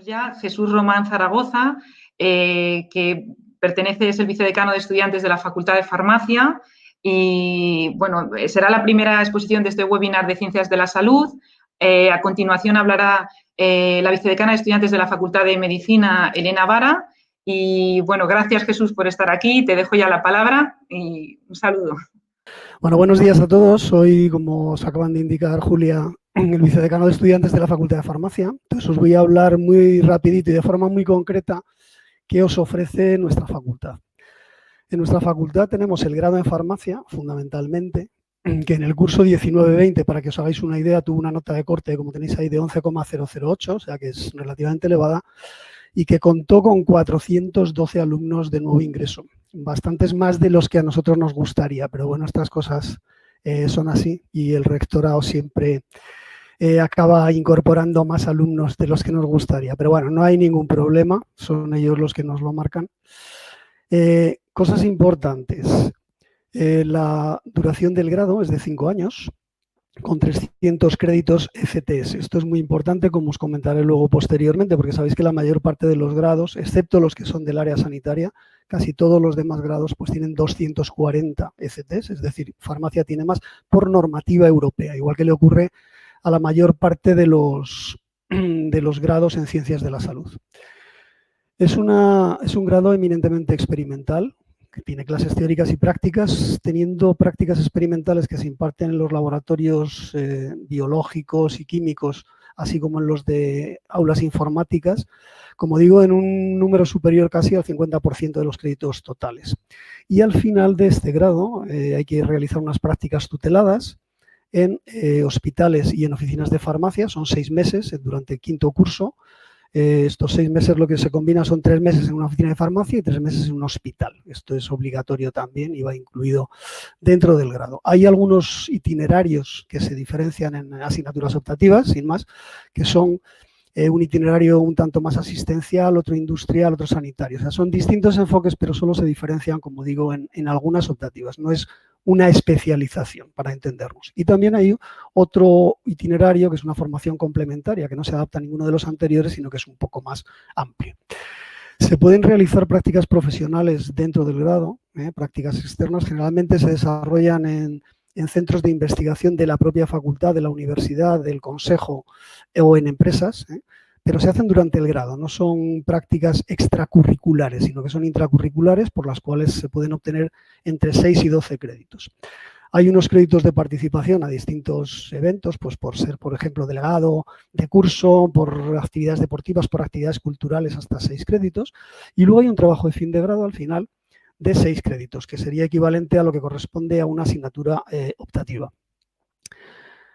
Ya Jesús Román Zaragoza, que es el vicedecano de estudiantes de la Facultad de Farmacia y, bueno, será la primera exposición de este webinar de Ciencias de la Salud. A continuación hablará la vicedecana de estudiantes de la Facultad de Medicina, Elena Vara. Y, bueno, gracias, Jesús, por estar aquí. Te dejo ya la palabra y un saludo. Bueno, buenos días a todos. Soy, como os acaban de indicar, Julia, el vicedecano de estudiantes de la Facultad de Farmacia. Entonces os voy a hablar muy rapidito y de forma muy concreta qué os ofrece nuestra facultad. En nuestra facultad tenemos el grado en farmacia, fundamentalmente, que en el curso 19-20, para que os hagáis una idea, tuvo una nota de corte, como tenéis ahí, de 11,008, o sea que es relativamente elevada, y que contó con 412 alumnos de nuevo ingreso. Bastantes más de los que a nosotros nos gustaría, pero bueno, estas cosas son así y el rectorado siempre acaba incorporando más alumnos de los que nos gustaría. Pero bueno, no hay ningún problema, son ellos los que nos lo marcan. Cosas importantes. La duración del grado es de 5 años, con 300 créditos ECTS. Esto es muy importante, como os comentaré luego posteriormente, porque sabéis que la mayor parte de los grados, excepto los que son del área sanitaria, casi todos los demás grados pues tienen 240 ECTS, es decir, farmacia tiene más por normativa europea, igual que le ocurre a la mayor parte de los grados en ciencias de la salud. Es un grado eminentemente experimental, que tiene clases teóricas y prácticas, teniendo prácticas experimentales que se imparten en los laboratorios biológicos y químicos, así como en los de aulas informáticas, como digo, en un número superior casi al 50% de los créditos totales. Y al final de este grado hay que realizar unas prácticas tuteladas en hospitales y en oficinas de farmacia, son 6 meses durante el quinto curso. Estos 6 meses lo que se combina son 3 meses en una oficina de farmacia y 3 meses en un hospital. Esto es obligatorio también y va incluido dentro del grado. Hay algunos itinerarios que se diferencian en asignaturas optativas, sin más, que son un itinerario un tanto más asistencial, otro industrial, otro sanitario. O sea, son distintos enfoques, pero solo se diferencian, como digo, en algunas optativas. No es una especialización, para entendernos. Y también hay otro itinerario que es una formación complementaria, que no se adapta a ninguno de los anteriores, sino que es un poco más amplio. Se pueden realizar prácticas profesionales dentro del grado, prácticas externas, generalmente se desarrollan en centros de investigación de la propia facultad, de la universidad, del consejo o en empresas, pero se hacen durante el grado, no son prácticas extracurriculares, sino que son intracurriculares por las cuales se pueden obtener entre 6 y 12 créditos. Hay unos créditos de participación a distintos eventos, pues por ser, por ejemplo, delegado de curso, por actividades deportivas, por actividades culturales, hasta 6 créditos. Y luego hay un trabajo de fin de grado al final de 6 créditos, que sería equivalente a lo que corresponde a una asignatura optativa.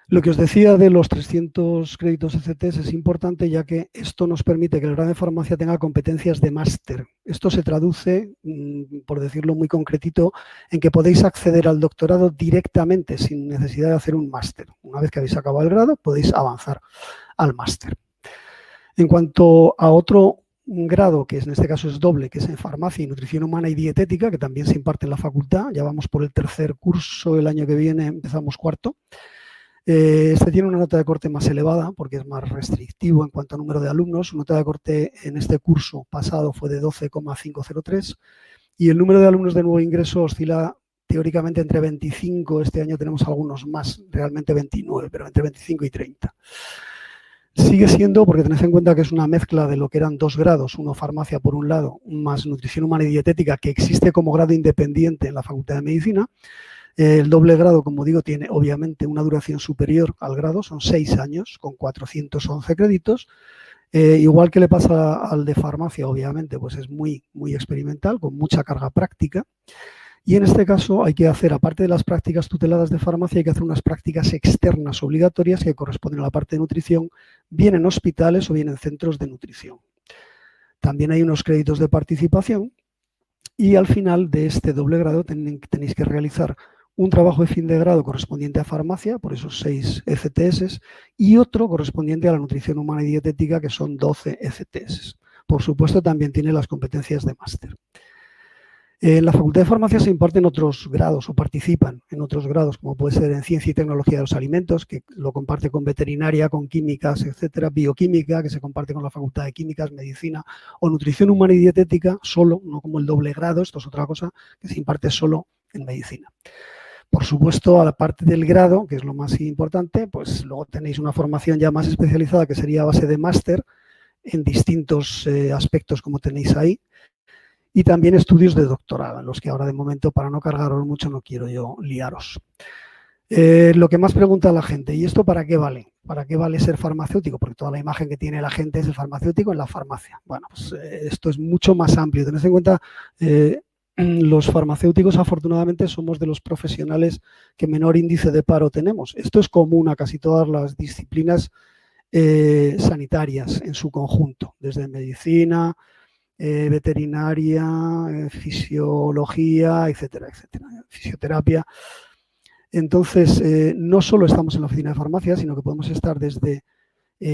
Lo que os decía de los 300 créditos ECTS es importante, ya que esto nos permite que el grado de farmacia tenga competencias de máster. Esto se traduce, por decirlo muy concretito, en que podéis acceder al doctorado directamente sin necesidad de hacer un máster. Una vez que habéis acabado el grado, podéis avanzar al máster. En cuanto a otro grado, que en este caso es doble, que es en farmacia y nutrición humana y dietética, que también se imparte en la facultad, ya vamos por el tercer curso, el año que viene empezamos cuarto. Este tiene una nota de corte más elevada porque es más restrictivo en cuanto a número de alumnos. Su nota de corte en este curso pasado fue de 12,503 y el número de alumnos de nuevo ingreso oscila teóricamente entre 25, este año tenemos algunos más, realmente 29, pero entre 25 y 30. Sigue siendo, porque tened en cuenta que es una mezcla de lo que eran 2 grados, uno farmacia por un lado, más nutrición humana y dietética, que existe como grado independiente en la Facultad de Medicina. El doble grado, como digo, tiene obviamente una duración superior al grado, son 6 años con 411 créditos. Igual que le pasa al de farmacia, obviamente, pues es muy experimental, con mucha carga práctica. Y en este caso hay que hacer, aparte de las prácticas tuteladas de farmacia, hay que hacer unas prácticas externas obligatorias que corresponden a la parte de nutrición, bien en hospitales o bien en centros de nutrición. También hay unos créditos de participación y al final de este doble grado tenéis que realizar un trabajo de fin de grado correspondiente a farmacia, por esos 6 ECTS, y otro correspondiente a la nutrición humana y dietética, que son 12 ECTS. Por supuesto, también tiene las competencias de máster. En la Facultad de Farmacia se imparten otros grados o participan en otros grados, como puede ser en Ciencia y Tecnología de los Alimentos, que lo comparte con Veterinaria, con Químicas, etcétera, Bioquímica, que se comparte con la Facultad de Químicas, Medicina, o Nutrición Humana y Dietética, solo, no como el doble grado, esto es otra cosa, que se imparte solo en Medicina. Por supuesto, a la parte del grado, que es lo más importante, pues luego tenéis una formación ya más especializada, que sería a base de máster, en distintos aspectos como tenéis ahí, y también estudios de doctorado, en los que ahora de momento, para no cargaros mucho, no quiero yo liaros. Lo que más pregunta la gente, ¿y esto para qué vale? ¿Para qué vale ser farmacéutico? Porque toda la imagen que tiene la gente es el farmacéutico en la farmacia. Bueno, pues esto es mucho más amplio. Tened en cuenta, los farmacéuticos afortunadamente somos de los profesionales que menor índice de paro tenemos. Esto es común a casi todas las disciplinas sanitarias en su conjunto, desde medicina, veterinaria, fisiología, etcétera, etcétera, fisioterapia. Entonces, no solo estamos en la oficina de farmacia, sino que podemos estar desde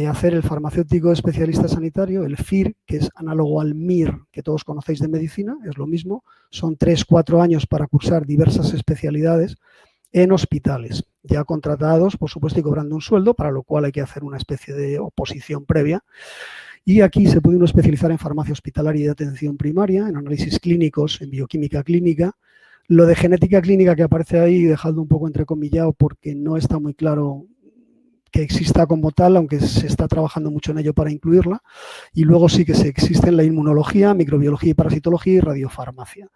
hacer el farmacéutico especialista sanitario, el FIR, que es análogo al MIR, que todos conocéis de medicina, es lo mismo, son 3-4 años para cursar diversas especialidades en hospitales, ya contratados, por supuesto, y cobrando un sueldo, para lo cual hay que hacer una especie de oposición previa. Y aquí se puede uno especializar en farmacia hospitalaria y de atención primaria, en análisis clínicos, en bioquímica clínica. Lo de genética clínica que aparece ahí, dejadlo un poco entrecomillado porque no está muy claro que exista como tal, aunque se está trabajando mucho en ello para incluirla. Y luego sí que existe en la inmunología, microbiología y parasitología y radiofarmacia.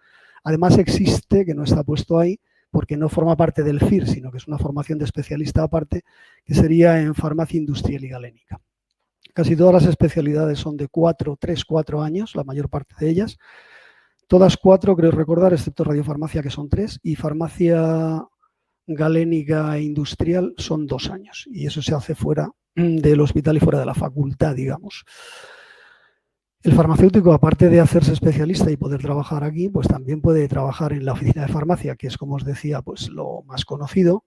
Además existe, que no está puesto ahí, porque no forma parte del FIR, sino que es una formación de especialista aparte, que sería en farmacia industrial y galénica. Casi todas las especialidades son de 3-4 años, la mayor parte de ellas. Todas 4, creo recordar, excepto radiofarmacia, que son 3, y farmacia galénica e industrial son 2 años. Y eso se hace fuera del hospital y fuera de la facultad, digamos. El farmacéutico, aparte de hacerse especialista y poder trabajar aquí, pues también puede trabajar en la oficina de farmacia, que es, como os decía, pues lo más conocido.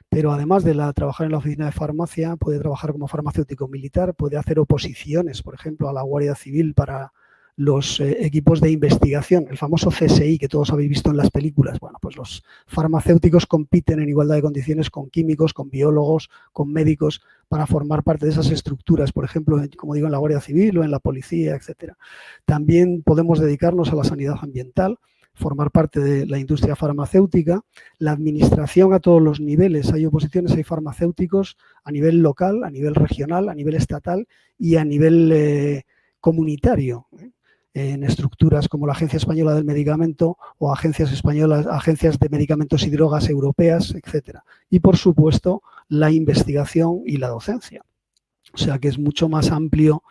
Pero además de trabajar en la oficina de farmacia, puede trabajar como farmacéutico militar, puede hacer oposiciones, por ejemplo, a la Guardia Civil para los equipos de investigación, el famoso CSI que todos habéis visto en las películas. Bueno, pues los farmacéuticos compiten en igualdad de condiciones con químicos, con biólogos, con médicos, para formar parte de esas estructuras, por ejemplo, como digo, en la Guardia Civil o en la policía, etcétera. También podemos dedicarnos a la sanidad ambiental, formar parte de la industria farmacéutica, la administración a todos los niveles. Hay oposiciones, hay farmacéuticos a nivel local, a nivel regional, a nivel estatal y a nivel comunitario, en estructuras como la Agencia Española del Medicamento o agencias españolas, agencias de medicamentos y drogas europeas, etcétera. Y, por supuesto, la investigación y la docencia. O sea que es mucho más amplio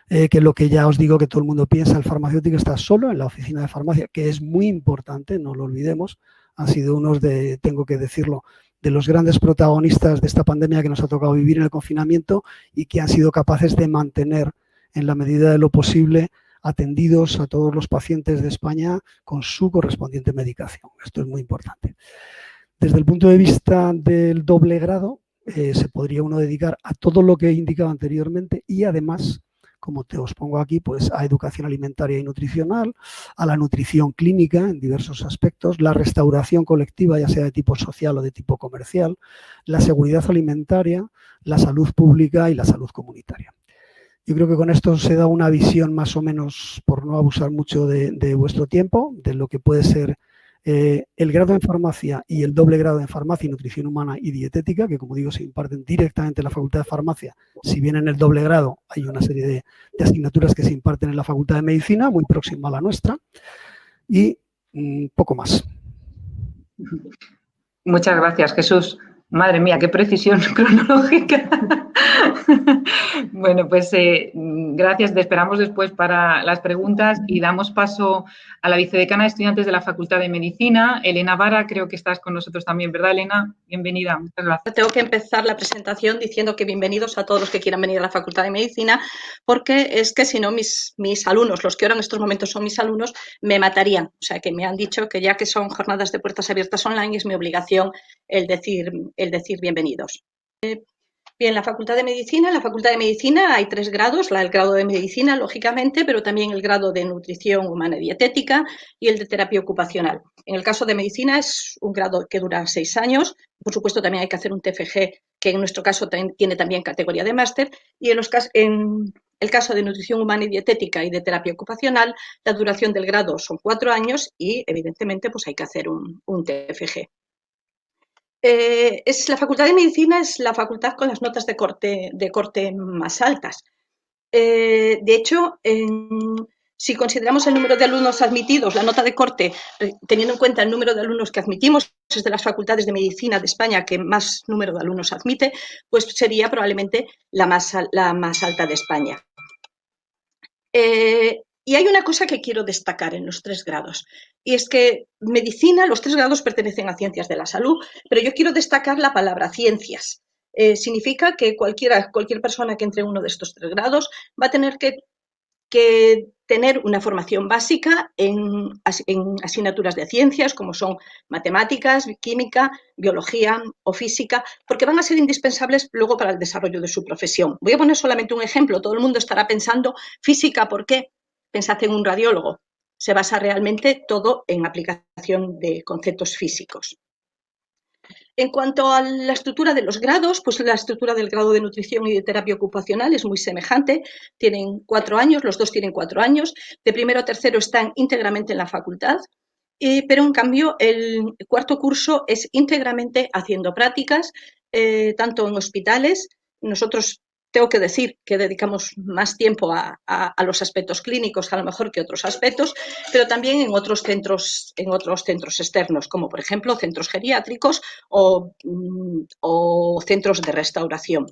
que lo que ya os digo que todo el mundo piensa. El farmacéutico está solo en la oficina de farmacia, que es muy importante, no lo olvidemos. Han sido unos de, tengo que decirlo, de los grandes protagonistas de esta pandemia que nos ha tocado vivir en el confinamiento y que han sido capaces de mantener, en la medida de lo posible, atendidos a todos los pacientes de España con su correspondiente medicación. Esto es muy importante. Desde el punto de vista del doble grado, se podría uno dedicar a todo lo que he indicado anteriormente y además, como os pongo aquí, pues a educación alimentaria y nutricional, a la nutrición clínica en diversos aspectos, la restauración colectiva, ya sea de tipo social o de tipo comercial, la seguridad alimentaria, la salud pública y la salud comunitaria. Yo creo que con esto se da una visión más o menos, por no abusar mucho de vuestro tiempo, de lo que puede ser el grado en farmacia y el doble grado en farmacia y nutrición humana y dietética, que como digo se imparten directamente en la Facultad de Farmacia. Si bien en el doble grado hay una serie de asignaturas que se imparten en la Facultad de Medicina, muy próxima a la nuestra, y poco más. Muchas gracias, Jesús. Madre mía, qué precisión cronológica. Bueno, pues gracias. Te esperamos después para las preguntas y damos paso a la vicedecana de estudiantes de la Facultad de Medicina, Elena Vara. Creo que estás con nosotros también, ¿verdad, Elena? Bienvenida. Muchas gracias. Tengo que empezar la presentación diciendo que bienvenidos a todos los que quieran venir a la Facultad de Medicina, porque es que si no mis alumnos, los que ahora en estos momentos son mis alumnos, me matarían. O sea, que me han dicho que ya que son jornadas de puertas abiertas online, es mi obligación el decir bienvenidos. Bien, en la Facultad de Medicina hay 3 grados, el grado de Medicina, lógicamente, pero también el grado de Nutrición Humana y Dietética y el de Terapia Ocupacional. En el caso de Medicina es un grado que dura 6 años, por supuesto también hay que hacer un TFG, que en nuestro caso tiene también categoría de máster, y en el caso de Nutrición Humana y Dietética y de Terapia Ocupacional, la duración del grado son 4 años y, evidentemente, pues hay que hacer un TFG. La Facultad de Medicina es la facultad con las notas de corte más altas. De hecho, si consideramos el número de alumnos admitidos, la nota de corte, teniendo en cuenta el número de alumnos que admitimos, es de las facultades de medicina de España que más número de alumnos admite, pues sería probablemente la más alta de España. Y hay una cosa que quiero destacar en los 3 grados, y es que medicina, los 3 grados pertenecen a ciencias de la salud, pero yo quiero destacar la palabra ciencias. Significa que cualquier persona que entre en uno de estos 3 grados va a tener que tener una formación básica en asignaturas de ciencias, como son matemáticas, química, biología o física, porque van a ser indispensables luego para el desarrollo de su profesión. Voy a poner solamente un ejemplo. Todo el mundo estará pensando, física, ¿por qué? Pensad en un radiólogo. Se basa realmente todo en aplicación de conceptos físicos. En cuanto a la estructura de los grados, pues la estructura del grado de nutrición y de terapia ocupacional es muy semejante. Tienen 4 años, los dos tienen 4 años. De primero a tercero están íntegramente en la facultad, pero en cambio el cuarto curso es íntegramente haciendo prácticas, tanto en hospitales. Nosotros tengo que decir que dedicamos más tiempo a los aspectos clínicos, a lo mejor que otros aspectos, pero también en otros centros externos, como por ejemplo centros geriátricos o centros de restauración.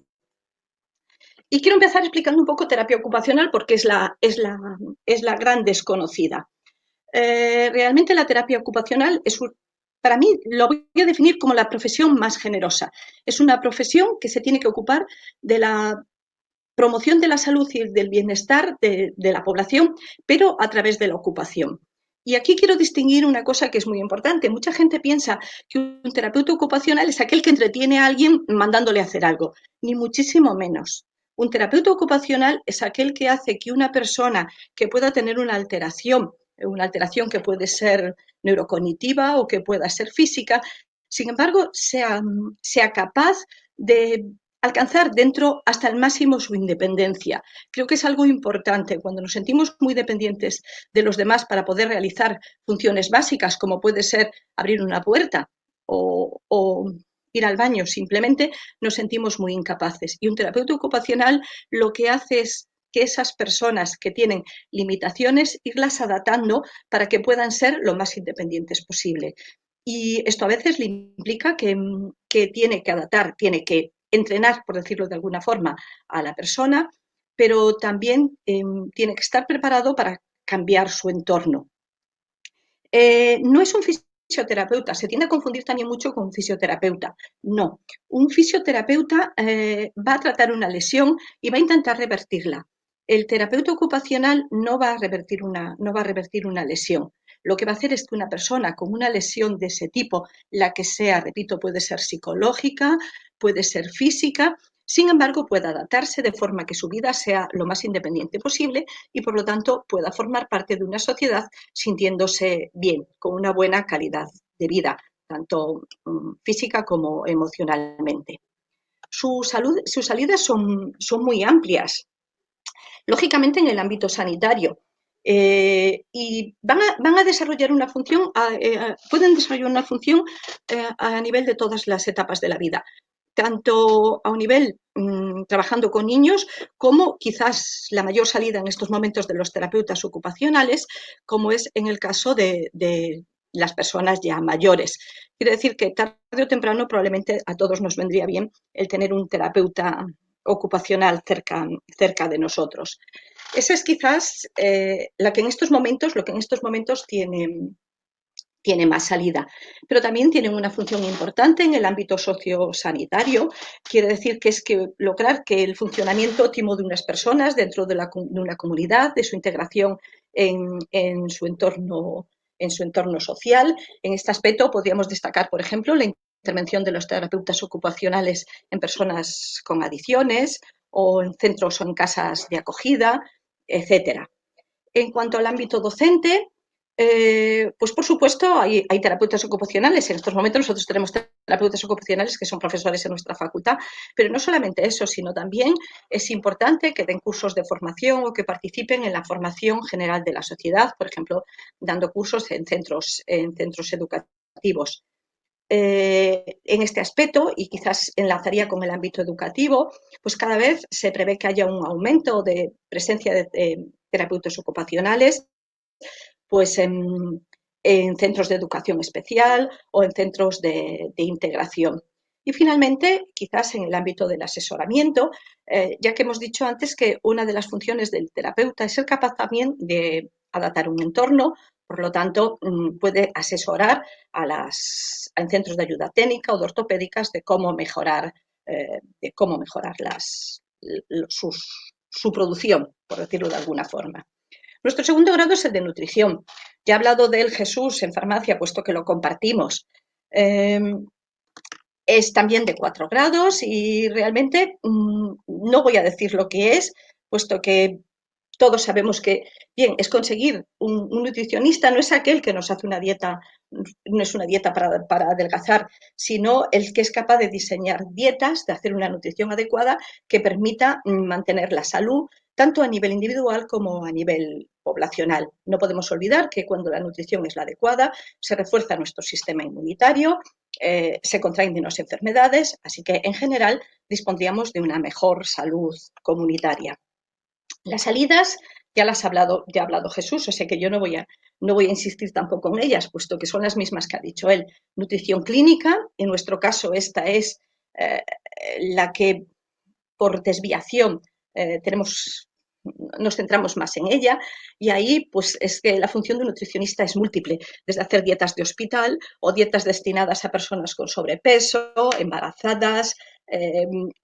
Y quiero empezar explicando un poco terapia ocupacional porque es la gran desconocida. Realmente la terapia ocupacional para mí lo voy a definir como la profesión más generosa. Es una profesión que se tiene que ocupar de la promoción de la salud y del bienestar de la población, pero a través de la ocupación. Y aquí quiero distinguir una cosa que es muy importante. Mucha gente piensa que un terapeuta ocupacional es aquel que entretiene a alguien mandándole a hacer algo, ni muchísimo menos. Un terapeuta ocupacional es aquel que hace que una persona que pueda tener una alteración que puede ser neurocognitiva o que pueda ser física, sin embargo, sea capaz de alcanzar dentro hasta el máximo su independencia. Creo que es algo importante cuando nos sentimos muy dependientes de los demás para poder realizar funciones básicas, como puede ser abrir una puerta o ir al baño, simplemente nos sentimos muy incapaces. Y un terapeuta ocupacional lo que hace es que esas personas que tienen limitaciones, irlas adaptando para que puedan ser lo más independientes posible. Y esto a veces le implica que tiene que adaptar, tiene que entrenar, por decirlo de alguna forma, a la persona, pero también tiene que estar preparado para cambiar su entorno. No es un fisioterapeuta, se tiende a confundir también mucho con un fisioterapeuta. No, un fisioterapeuta va a tratar una lesión y va a intentar revertirla. El terapeuta ocupacional no va a revertir una lesión. Lo que va a hacer es que una persona con una lesión de ese tipo, la que sea, repito, puede ser psicológica, puede ser física, sin embargo, pueda adaptarse de forma que su vida sea lo más independiente posible y, por lo tanto, pueda formar parte de una sociedad sintiéndose bien, con una buena calidad de vida, tanto física como emocionalmente. Sus salidas son muy amplias, lógicamente en el ámbito sanitario. Y van a desarrollar una función, pueden desarrollar una función a nivel de todas las etapas de la vida, tanto a un nivel trabajando con niños, como quizás la mayor salida en estos momentos de los terapeutas ocupacionales, como es en el caso de las personas ya mayores. Quiere decir que tarde o temprano probablemente a todos nos vendría bien el tener un terapeuta ocupacional cerca de nosotros. Esa es quizás lo que en estos momentos tiene más salida, pero también tienen una función importante en el ámbito sociosanitario. Quiere decir que es que lograr que el funcionamiento óptimo de unas personas dentro de una comunidad, de su integración en su entorno social. En este aspecto podríamos destacar, por ejemplo, la intervención de los terapeutas ocupacionales en personas con adicciones o en centros o en casas de acogida, etcétera. En cuanto al ámbito docente, pues por supuesto hay terapeutas ocupacionales. En estos momentos nosotros tenemos terapeutas ocupacionales que son profesores en nuestra facultad, pero no solamente eso, sino también es importante que den cursos de formación o que participen en la formación general de la sociedad, por ejemplo, dando cursos en centros educativos. En este aspecto, y quizás enlazaría con el ámbito educativo, pues cada vez se prevé que haya un aumento de presencia de terapeutas ocupacionales pues en centros de educación especial o en centros de integración. Y finalmente, quizás en el ámbito del asesoramiento, ya que hemos dicho antes que una de las funciones del terapeuta es ser capaz también de adaptar un entorno, por lo tanto, puede asesorar en centros de ayuda técnica o de ortopédicas de cómo mejorar su producción, por decirlo de alguna forma. Nuestro segundo grado es el de nutrición. Ya he hablado de él, Jesús, en farmacia, puesto que lo compartimos. Es también de 4 grados y realmente no voy a decir lo que es, puesto que todos sabemos que, bien, es conseguir un nutricionista, no es aquel que nos hace una dieta, no es una dieta para adelgazar, sino el que es capaz de diseñar dietas, de hacer una nutrición adecuada que permita mantener la salud, tanto a nivel individual como a nivel poblacional. No podemos olvidar que cuando la nutrición es la adecuada, se refuerza nuestro sistema inmunitario, se contraen menos enfermedades, así que en general dispondríamos de una mejor salud comunitaria. Las salidas ya las ha hablado Jesús, o sea que yo no voy a insistir tampoco en ellas, puesto que son las mismas que ha dicho él. Nutrición clínica, en nuestro caso esta es la que por desviación nos centramos más en ella, y ahí pues es que la función de un nutricionista es múltiple, desde hacer dietas de hospital o dietas destinadas a personas con sobrepeso, embarazadas,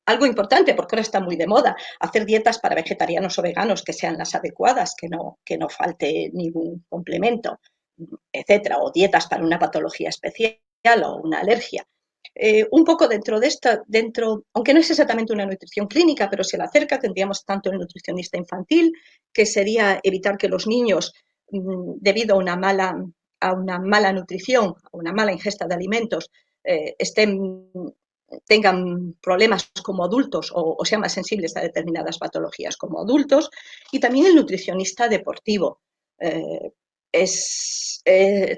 algo importante porque ahora está muy de moda, hacer dietas para vegetarianos o veganos que sean las adecuadas, que no falte ningún complemento, etcétera, o dietas para una patología especial o una alergia. Un poco dentro de esta, aunque no es exactamente una nutrición clínica, pero se la acerca, tendríamos tanto el nutricionista infantil, que sería evitar que los niños, debido a una mala nutrición, a una mala ingesta de alimentos, tengan problemas como adultos o sean más sensibles a determinadas patologías como adultos, y también el nutricionista deportivo.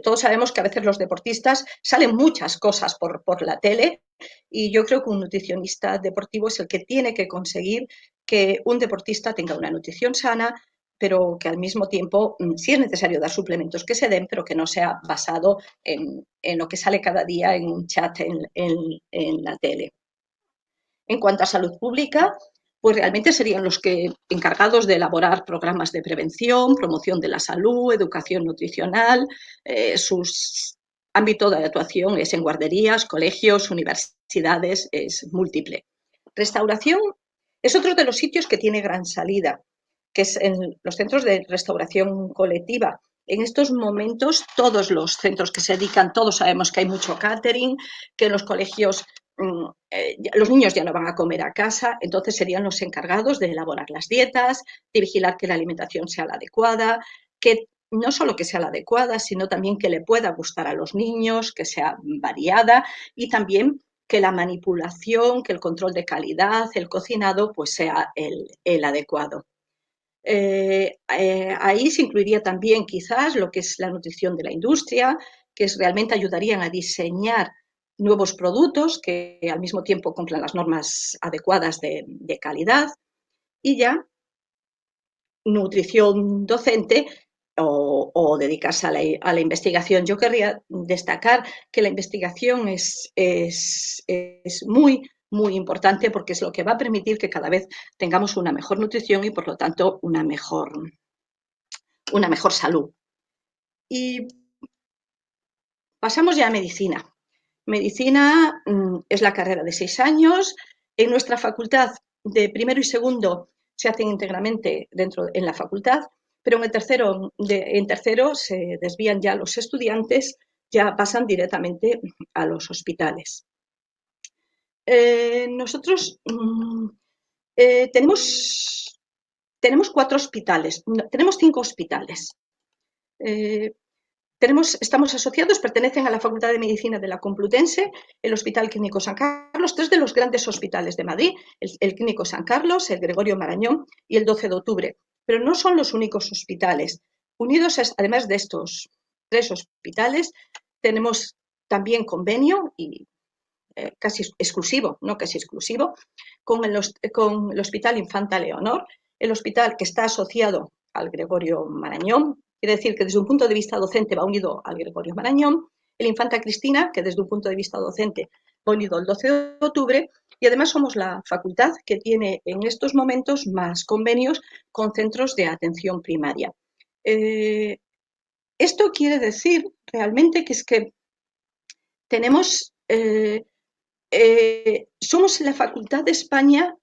Todos sabemos que a veces los deportistas salen muchas cosas por la tele, y yo creo que un nutricionista deportivo es el que tiene que conseguir que un deportista tenga una nutrición sana, pero que al mismo tiempo sí es necesario dar suplementos que se den, pero que no sea basado en lo que sale cada día en un chat en la tele. En cuanto a salud pública, pues realmente serían los que encargados de elaborar programas de prevención, promoción de la salud, educación nutricional. Su ámbito de actuación es en guarderías, colegios, universidades, es múltiple. Restauración es otro de los sitios que tiene gran salida, que es en los centros de restauración colectiva. En estos momentos, todos los centros que se dedican, todos sabemos que hay mucho catering, que en los colegios los niños ya no van a comer a casa, entonces serían los encargados de elaborar las dietas, de vigilar que la alimentación sea la adecuada, que no solo que sea la adecuada, sino también que le pueda gustar a los niños, que sea variada, y también que la manipulación, que el control de calidad, el cocinado, pues sea el adecuado. Ahí se incluiría también quizás lo que es la nutrición de la industria, que realmente ayudarían a diseñar nuevos productos que al mismo tiempo cumplan las normas adecuadas de calidad, y ya nutrición docente o dedicarse a la investigación. Yo querría destacar que la investigación es muy, muy importante, porque es lo que va a permitir que cada vez tengamos una mejor nutrición y, por lo tanto, una mejor salud. Y pasamos ya a medicina. Medicina es la carrera de 6 años. En nuestra facultad, de primero y segundo, se hacen íntegramente en la facultad, pero en tercero se desvían ya los estudiantes, ya pasan directamente a los hospitales. Nosotros tenemos 4 hospitales, tenemos 5 hospitales. Estamos asociados, pertenecen a la Facultad de Medicina de la Complutense, el Hospital Clínico San Carlos, 3 de los grandes hospitales de Madrid, el Clínico San Carlos, el Gregorio Marañón y el 12 de octubre. Pero no son los únicos hospitales. Unidos, además de estos 3 hospitales, tenemos también convenio y casi exclusivo, no casi exclusivo, con el Hospital Infanta Leonor, el hospital que está asociado al Gregorio Marañón. Quiere decir que desde un punto de vista docente va unido al Gregorio Marañón, el Infanta Cristina, que desde un punto de vista docente va unido al 12 de octubre, y además somos la facultad que tiene en estos momentos más convenios con centros de atención primaria. Esto quiere decir realmente que es que tenemos, somos la facultad de España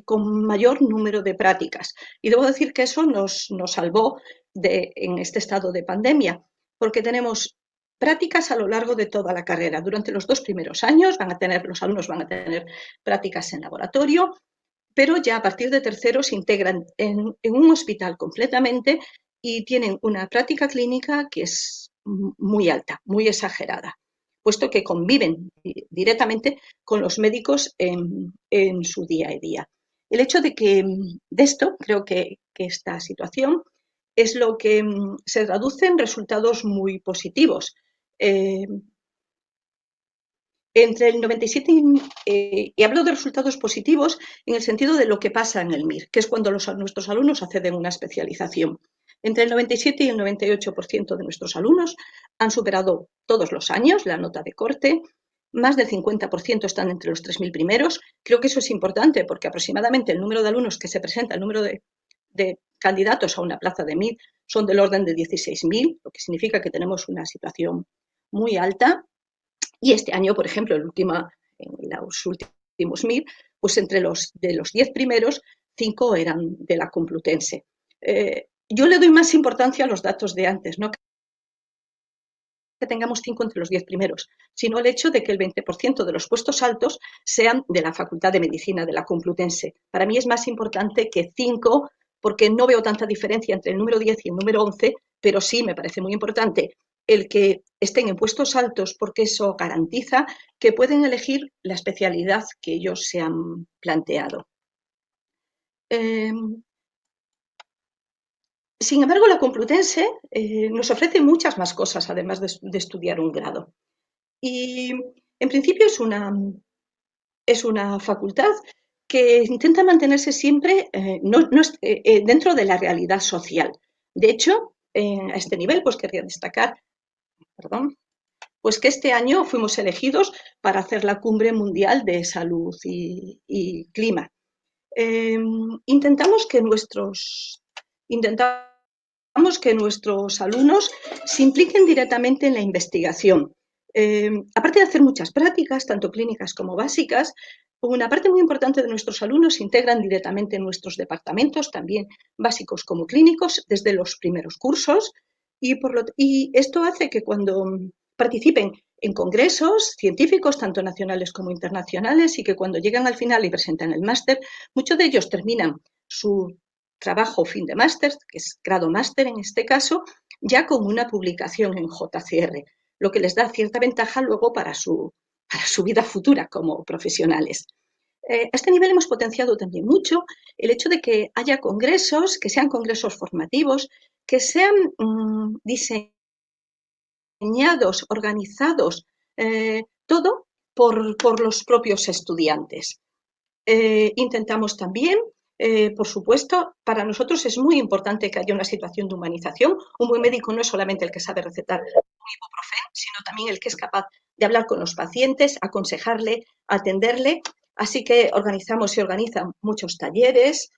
con mayor número de prácticas, y debo decir que eso nos salvó en este estado de pandemia, porque tenemos prácticas a lo largo de toda la carrera. Durante los 2 primeros años los alumnos van a tener prácticas en laboratorio, pero ya a partir de tercero se integran en un hospital completamente y tienen una práctica clínica que es muy alta, muy exagerada, puesto que conviven directamente con los médicos en su día a día. El hecho de esto, creo que esta situación es lo que se traduce en resultados muy positivos. Entre el 97 y hablo de resultados positivos en el sentido de lo que pasa en el MIR, que es cuando nuestros alumnos acceden a una especialización. Entre el 97 y el 98% de nuestros alumnos han superado todos los años la nota de corte, más del 50% están entre los 3.000 primeros. Creo que eso es importante porque aproximadamente el número de alumnos que se presenta, el número de candidatos a una plaza de MIR son del orden de 16.000, lo que significa que tenemos una situación muy alta. Y este año, por ejemplo, en los últimos MIR, pues entre los 10 primeros, 5 eran de la Complutense. Yo le doy más importancia a los datos de antes, no que tengamos 5 entre los 10 primeros, sino el hecho de que el 20% de los puestos altos sean de la Facultad de Medicina de la Complutense. Para mí es más importante que 5, porque no veo tanta diferencia entre el número 10 y el número 11, pero sí me parece muy importante el que estén en puestos altos, porque eso garantiza que pueden elegir la especialidad que ellos se han planteado. Sin embargo, la Complutense nos ofrece muchas más cosas, además de estudiar un grado. Y en principio es una facultad que intenta mantenerse siempre dentro de la realidad social. De hecho, a este nivel, pues querría destacar, pues que este año fuimos elegidos para hacer la Cumbre Mundial de Salud y Clima. Intentamos que nuestros alumnos se impliquen directamente en la investigación. Aparte de hacer muchas prácticas, tanto clínicas como básicas, una parte muy importante de nuestros alumnos se integran directamente en nuestros departamentos, también básicos como clínicos, desde los primeros cursos, y esto hace que cuando participen en congresos científicos, tanto nacionales como internacionales, y que cuando llegan al final y presentan el máster, muchos de ellos terminan su trabajo fin de máster, que es grado máster en este caso, ya con una publicación en JCR, lo que les da cierta ventaja luego para su vida futura como profesionales. A este nivel hemos potenciado también mucho el hecho de que haya congresos, que sean congresos formativos, que sean diseñados, organizados, todo por los propios estudiantes. Intentamos también, por supuesto, para nosotros es muy importante que haya una situación de humanización. Un buen médico no es solamente el que sabe recetar un ibuprofeno, sino también el que es capaz de hablar con los pacientes, aconsejarle, atenderle. Así que organizamos y organizan muchos talleres,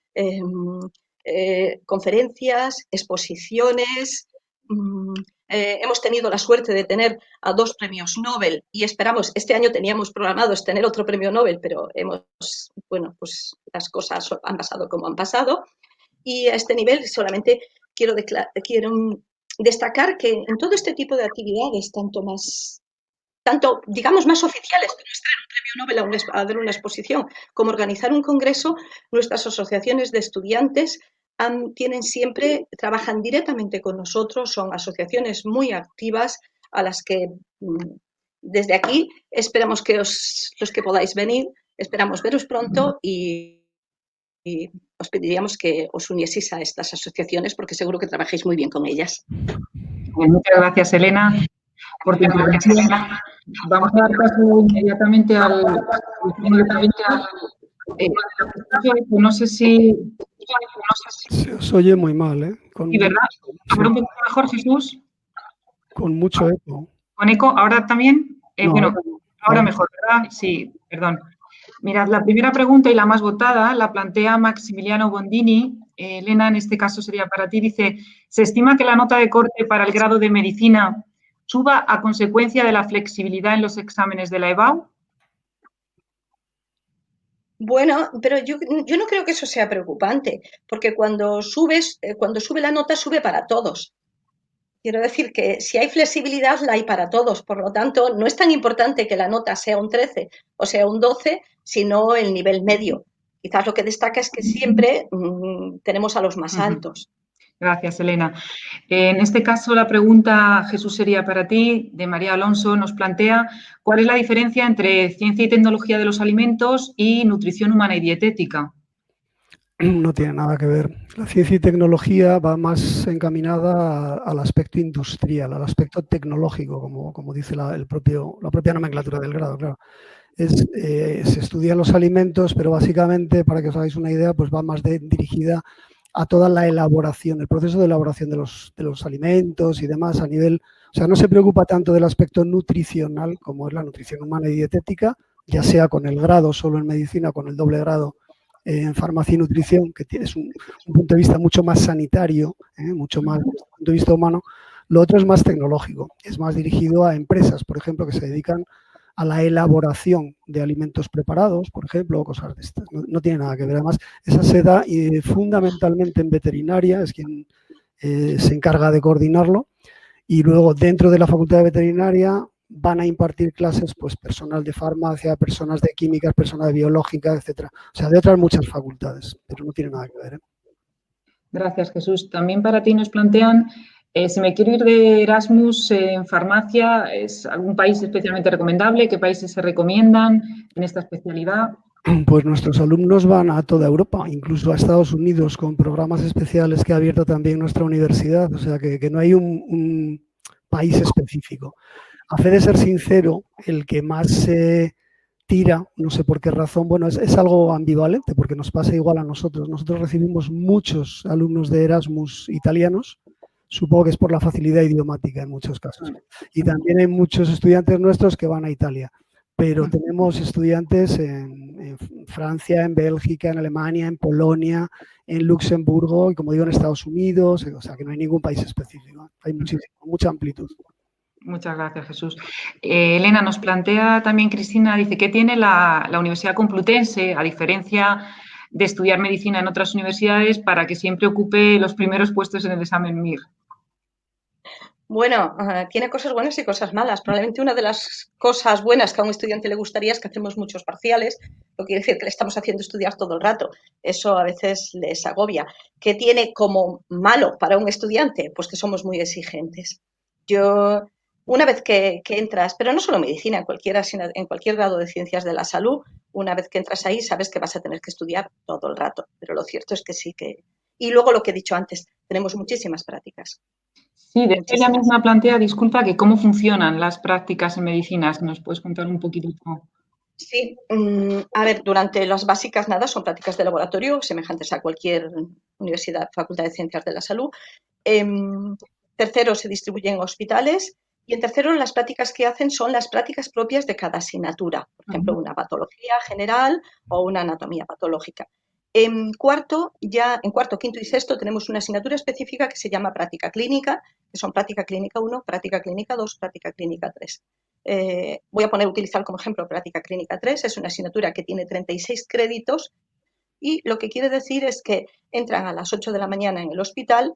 conferencias, exposiciones. Hemos tenido la suerte de tener a 2 premios Nobel y esperamos, este año teníamos programados tener otro premio Nobel, pero pues las cosas han pasado como han pasado. Y a este nivel solamente quiero destacar que en todo este tipo de actividades, tanto tanto, digamos, más oficiales, como estar en un premio Nobel a dar una exposición, como organizar un congreso, nuestras asociaciones de estudiantes trabajan directamente con nosotros, son asociaciones muy activas a las que desde aquí esperamos que los que podáis venir, esperamos veros pronto y os pediríamos que os unieseis a estas asociaciones porque seguro que trabajáis muy bien con ellas. Muchas gracias, Elena, por tu intervención. Vamos a dar paso inmediatamente al no sé si... Se os oye muy mal, ¿eh? Sí, ¿verdad? ¿Ahora un poco mejor, Jesús? Con mucho eco. ¿Con eco? ¿Ahora también? No, Bueno, ahora mejor, ¿verdad? Sí, perdón. Mirad, la primera pregunta y la más votada la plantea Maximiliano Bondini. Elena, en este caso sería para ti. Dice, ¿se estima que la nota de corte para el grado de medicina suba a consecuencia de la flexibilidad en los exámenes de la EBAU? Bueno, pero yo no creo que eso sea preocupante, porque cuando sube la nota, sube para todos. Quiero decir que si hay flexibilidad, la hay para todos. Por lo tanto, no es tan importante que la nota sea un 13 o sea un 12, sino el nivel medio. Quizás lo que destaca es que siempre tenemos a los más altos. Gracias, Elena. En este caso, la pregunta, Jesús, sería para ti, de María Alonso, nos plantea ¿cuál es la diferencia entre ciencia y tecnología de los alimentos y nutrición humana y dietética? No tiene nada que ver. La ciencia y tecnología va más encaminada al aspecto industrial, al aspecto tecnológico, como dice la propia nomenclatura del grado, claro. Se estudian los alimentos, pero básicamente, para que os hagáis una idea, pues va más dirigida a toda la elaboración, el proceso de elaboración de los alimentos y demás a nivel, o sea, no se preocupa tanto del aspecto nutricional como es la nutrición humana y dietética, ya sea con el grado solo en medicina o con el doble grado en farmacia y nutrición, que tienes un punto de vista mucho más sanitario, mucho más desde el punto de vista humano. Lo otro es más tecnológico, es más dirigido a empresas, por ejemplo, que se dedican a la elaboración de alimentos preparados, por ejemplo, o cosas de estas. No tiene nada que ver. Además, esa se da fundamentalmente en veterinaria, es quien se encarga de coordinarlo, y luego dentro de la Facultad de Veterinaria van a impartir clases pues personal de farmacia, personas de químicas, personas de biológica, etcétera. O sea, de otras muchas facultades, pero no tiene nada que ver, ¿eh? Gracias, Jesús. También para ti nos plantean, si me quiero ir de Erasmus en farmacia, ¿es algún país especialmente recomendable? ¿Qué países se recomiendan en esta especialidad? Pues nuestros alumnos van a toda Europa, incluso a Estados Unidos, con programas especiales que ha abierto también nuestra universidad. O sea, que no hay un país específico. A fe de ser sincero, el que más se tira, no sé por qué razón, bueno, es algo ambivalente porque nos pasa igual a nosotros. Nosotros recibimos muchos alumnos de Erasmus italianos, supongo que es por la facilidad idiomática en muchos casos. Y también hay muchos estudiantes nuestros que van a Italia, pero tenemos estudiantes en Francia, en Bélgica, en Alemania, en Polonia, en Luxemburgo y, como digo, en Estados Unidos, o sea que no hay ningún país específico, hay mucha amplitud. Muchas gracias, Jesús. Elena, nos plantea también Cristina, dice, ¿qué tiene la Universidad Complutense, a diferencia de estudiar medicina en otras universidades, para que siempre ocupe los primeros puestos en el examen MIR? Bueno, tiene cosas buenas y cosas malas. Probablemente una de las cosas buenas que a un estudiante le gustaría es que hacemos muchos parciales, lo que quiere decir que le estamos haciendo estudiar todo el rato. Eso a veces les agobia. ¿Qué tiene como malo para un estudiante? Pues que somos muy exigentes. Una vez que entras, pero no solo medicina, en cualquier grado de ciencias de la salud, una vez que entras ahí sabes que vas a tener que estudiar todo el rato. Pero lo cierto es que sí que... Y luego lo que he dicho antes, tenemos muchísimas prácticas. Sí, de hecho ella misma plantea, disculpa, que cómo funcionan las prácticas en medicina. ¿Nos puedes contar un poquito? Sí, a ver, durante las básicas nada, son prácticas de laboratorio semejantes a cualquier universidad, facultad de ciencias de la salud. Tercero, se distribuyen en hospitales y en tercero, las prácticas que hacen son las prácticas propias de cada asignatura, por ejemplo, una patología general o una anatomía patológica. En cuarto, quinto y sexto tenemos una asignatura específica que se llama práctica clínica, que son práctica clínica 1, práctica clínica 2, práctica clínica 3. Voy a utilizar como ejemplo práctica clínica 3, es una asignatura que tiene 36 créditos y lo que quiere decir es que entran a las 8 de la mañana en el hospital,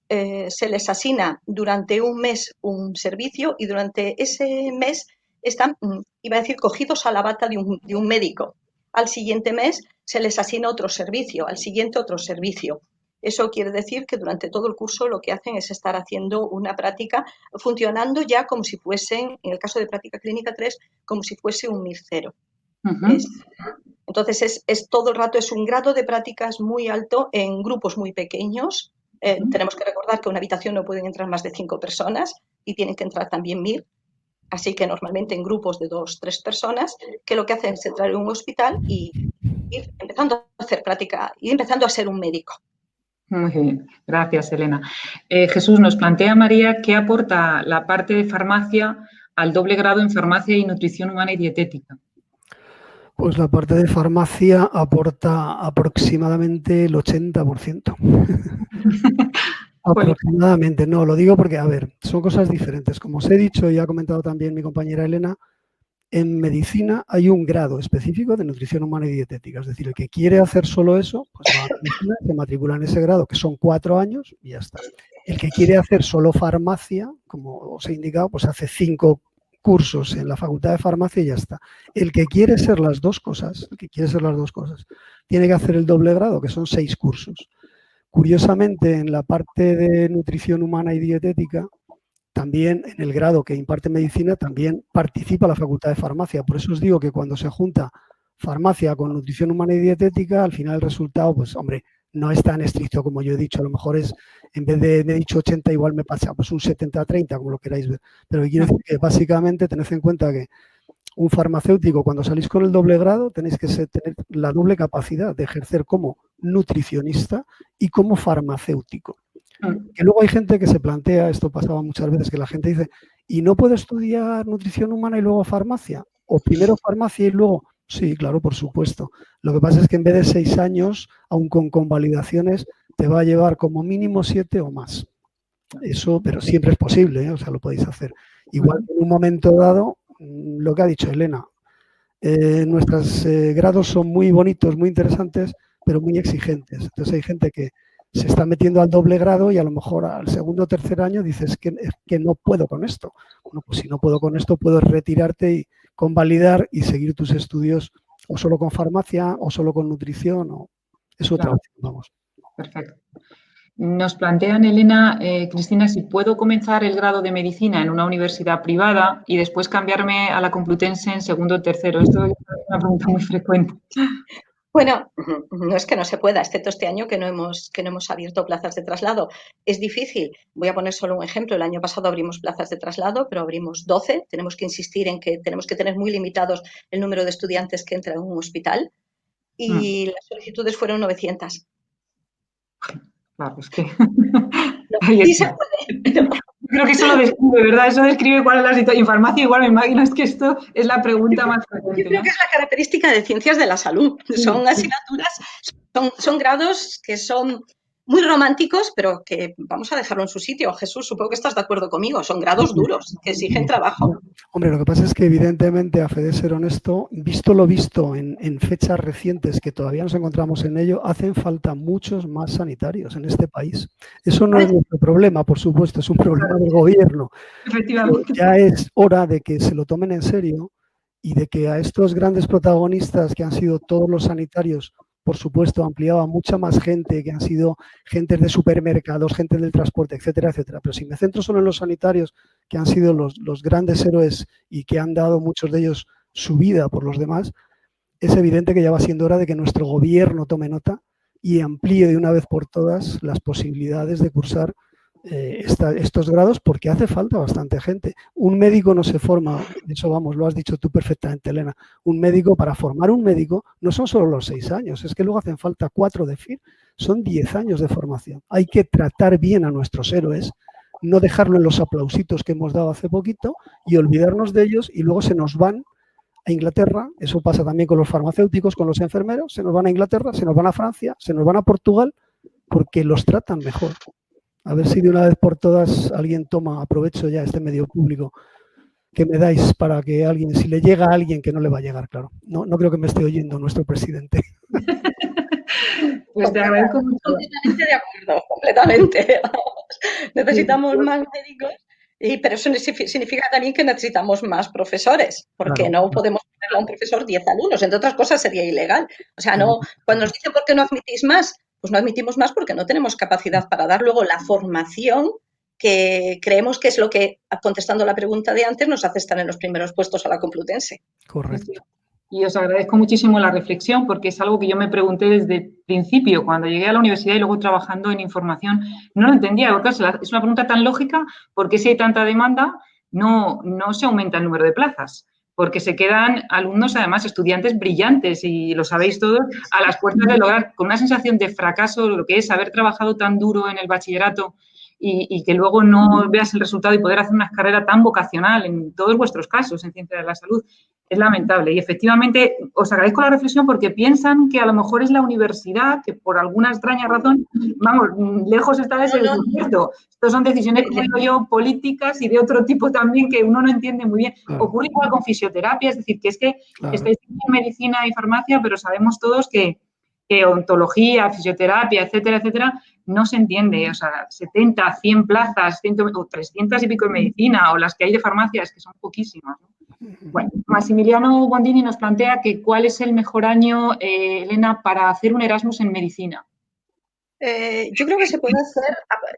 se les asigna durante un mes un servicio y durante ese mes están, iba a decir, cogidos a la bata de un médico. Al siguiente mes se les asigna otro servicio, al siguiente otro servicio. Eso quiere decir que durante todo el curso lo que hacen es estar haciendo una práctica, funcionando ya como si fuesen, en el caso de práctica clínica 3, como si fuese un MIR 0. Entonces, es todo el rato, es un grado de prácticas muy alto en grupos muy pequeños. Tenemos que recordar que en una habitación no pueden entrar más de 5 personas y tienen que entrar también MIR. Así que normalmente en grupos de 2 o 3 personas, que lo que hacen es entrar en un hospital y ir empezando a hacer práctica y empezando a ser un médico. Muy bien, gracias, Elena. Jesús, nos plantea María qué aporta la parte de farmacia al doble grado en farmacia y nutrición humana y dietética. Pues la parte de farmacia aporta aproximadamente el 80%. Aproximadamente, no, lo digo porque, a ver, son cosas diferentes. Como os he dicho y ha comentado también mi compañera Elena, en medicina hay un grado específico de nutrición humana y dietética. Es decir, el que quiere hacer solo eso, pues va a medicina, se matricula en ese grado, que son 4 años y ya está. El que quiere hacer solo farmacia, como os he indicado, pues hace 5 cursos en la Facultad de Farmacia y ya está. El que quiere ser las dos cosas, tiene que hacer el doble grado, que son 6 cursos. Curiosamente, en la parte de nutrición humana y dietética, también en el grado que imparte medicina, también participa la Facultad de Farmacia. Por eso os digo que cuando se junta farmacia con nutrición humana y dietética, al final el resultado, pues hombre, no es tan estricto como yo he dicho. A lo mejor es, en vez de, me he dicho 80, igual me pasa pues un 70-30, como lo queráis ver. Pero quiero decir que básicamente tened en cuenta que un farmacéutico, cuando salís con el doble grado, tenéis que tener la doble capacidad de ejercer como nutricionista y como farmacéutico. Que luego hay gente que se plantea, esto pasaba muchas veces, que la gente dice, ¿y no puedo estudiar nutrición humana y luego farmacia? ¿O primero farmacia y luego? Sí, claro, por supuesto. Lo que pasa es que en vez de 6 años, aun con convalidaciones, te va a llevar como mínimo 7 o más. Eso, pero siempre es posible, ¿eh? O sea, lo podéis hacer. Igual que en un momento dado, lo que ha dicho Elena, nuestros grados son muy bonitos, muy interesantes, pero muy exigentes. Entonces hay gente que se está metiendo al doble grado y a lo mejor al segundo o tercer año dices que no puedo con esto. Bueno, pues si no puedo con esto, puedes retirarte y convalidar y seguir tus estudios o solo con farmacia o solo con nutrición. Es otra opción, vamos. Perfecto. Nos plantean, Elena, Cristina, si puedo comenzar el grado de medicina en una universidad privada y después cambiarme a la Complutense en segundo o tercero. Esto es una pregunta muy frecuente. Bueno, no es que no se pueda, excepto este año que no hemos abierto plazas de traslado. Es difícil. Voy a poner solo un ejemplo. El año pasado abrimos plazas de traslado, pero abrimos 12. Tenemos que insistir en que tenemos que tener muy limitados el número de estudiantes que entran en un hospital y las solicitudes fueron 900. Claro, es que... Sí se puede. Creo que eso lo describe, ¿verdad? Eso describe cuál es la situación. En farmacia igual me imagino, es que esto es la pregunta más frecuente. Yo creo que es la característica de ciencias de la salud. Son asignaturas, son grados que son muy románticos, pero que vamos a dejarlo en su sitio. Jesús, supongo que estás de acuerdo conmigo. Son grados duros, que exigen trabajo. Hombre, lo que pasa es que evidentemente, a fe de ser honesto, visto lo visto en fechas recientes, que todavía nos encontramos en ello, hacen falta muchos más sanitarios en este país. Eso no es nuestro problema, por supuesto, es un problema del gobierno. Efectivamente. Ya es hora de que se lo tomen en serio y de que a estos grandes protagonistas que han sido todos los sanitarios, por supuesto, ampliaba mucha más gente, que han sido gente de supermercados, gente del transporte, etcétera, etcétera. Pero si me centro solo en los sanitarios, que han sido los grandes héroes y que han dado muchos de ellos su vida por los demás, es evidente que ya va siendo hora de que nuestro gobierno tome nota y amplíe de una vez por todas las posibilidades de cursar estos grados, porque hace falta bastante gente. Un médico no se forma, eso vamos, lo has dicho tú perfectamente, Elena, un médico, para formar un médico no son solo los 6 años, es que luego hacen falta 4 de FIR, son 10 años de formación. Hay que tratar bien a nuestros héroes, no dejarlo en los aplausitos que hemos dado hace poquito y olvidarnos de ellos y luego se nos van a Inglaterra, eso pasa también con los farmacéuticos, con los enfermeros, se nos van a Inglaterra, se nos van a Francia, se nos van a Portugal, porque los tratan mejor. A ver si de una vez por todas alguien toma, aprovecho ya este medio público que me dais para que alguien, si le llega a alguien que no le va a llegar, claro. No creo que me esté oyendo nuestro presidente. Pues te agradezco mucho. Completamente de acuerdo, completamente. Necesitamos más médicos Pero eso significa también que necesitamos más profesores, porque Claro, no podemos ponerle a un profesor 10 alumnos, entre otras cosas sería ilegal. O sea, no, cuando nos dicen ¿por qué no admitís más? Pues no admitimos más porque no tenemos capacidad para dar luego la formación que creemos que es lo que, contestando la pregunta de antes, nos hace estar en los primeros puestos a la Complutense. correcto. Y os agradezco muchísimo la reflexión porque es algo que yo me pregunté desde el principio, cuando llegué a la universidad y luego trabajando en información, no lo entendía, porque es una pregunta tan lógica, porque si hay tanta demanda, no se aumenta el número de plazas, porque se quedan alumnos, además, estudiantes brillantes, y lo sabéis todos, a las puertas de lograr, con una sensación de fracaso, lo que es haber trabajado tan duro en el bachillerato y que luego no veas el resultado y poder hacer una carrera tan vocacional en todos vuestros casos en ciencia de la salud. Es lamentable y efectivamente os agradezco la reflexión porque piensan que a lo mejor es la universidad que por alguna extraña razón, vamos, lejos está de ser cierto. Estas son decisiones, como digo yo, políticas y de otro tipo también que uno no entiende muy bien. Claro. Ocurre igual con fisioterapia, es decir, que es que estáis en medicina y farmacia, pero sabemos todos que ontología, fisioterapia, etcétera, etcétera, no se entiende. O sea, 70, 100 plazas, 100, o 300 y pico en medicina, o las que hay de farmacias, que son poquísimas, ¿no? Bueno, Massimiliano Bondini nos plantea que cuál es el mejor año, Elena, para hacer un Erasmus en medicina. Yo creo que se puede hacer,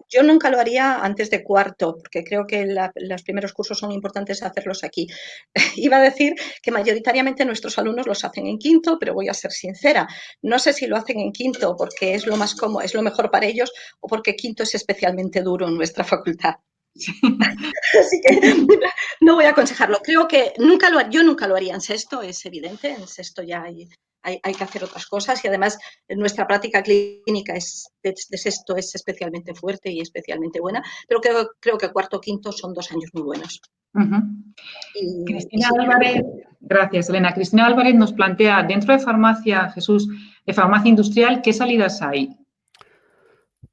yo nunca lo haría antes de cuarto, porque creo que los primeros cursos son importantes hacerlos aquí. Iba a decir que mayoritariamente nuestros alumnos los hacen en quinto, pero voy a ser sincera, no sé si lo hacen en quinto porque es lo más cómodo, es lo mejor para ellos, o porque quinto es especialmente duro en nuestra facultad. Sí. Así que no voy a aconsejarlo. Creo que yo nunca lo haría en sexto, es evidente, en sexto ya hay que hacer otras cosas y además nuestra práctica clínica de sexto es especialmente fuerte y especialmente buena, pero creo que cuarto o quinto son 2 años muy buenos. Cristina Álvarez, gracias, Elena. Cristina Álvarez nos plantea, dentro de farmacia, Jesús, de farmacia industrial, ¿qué salidas hay?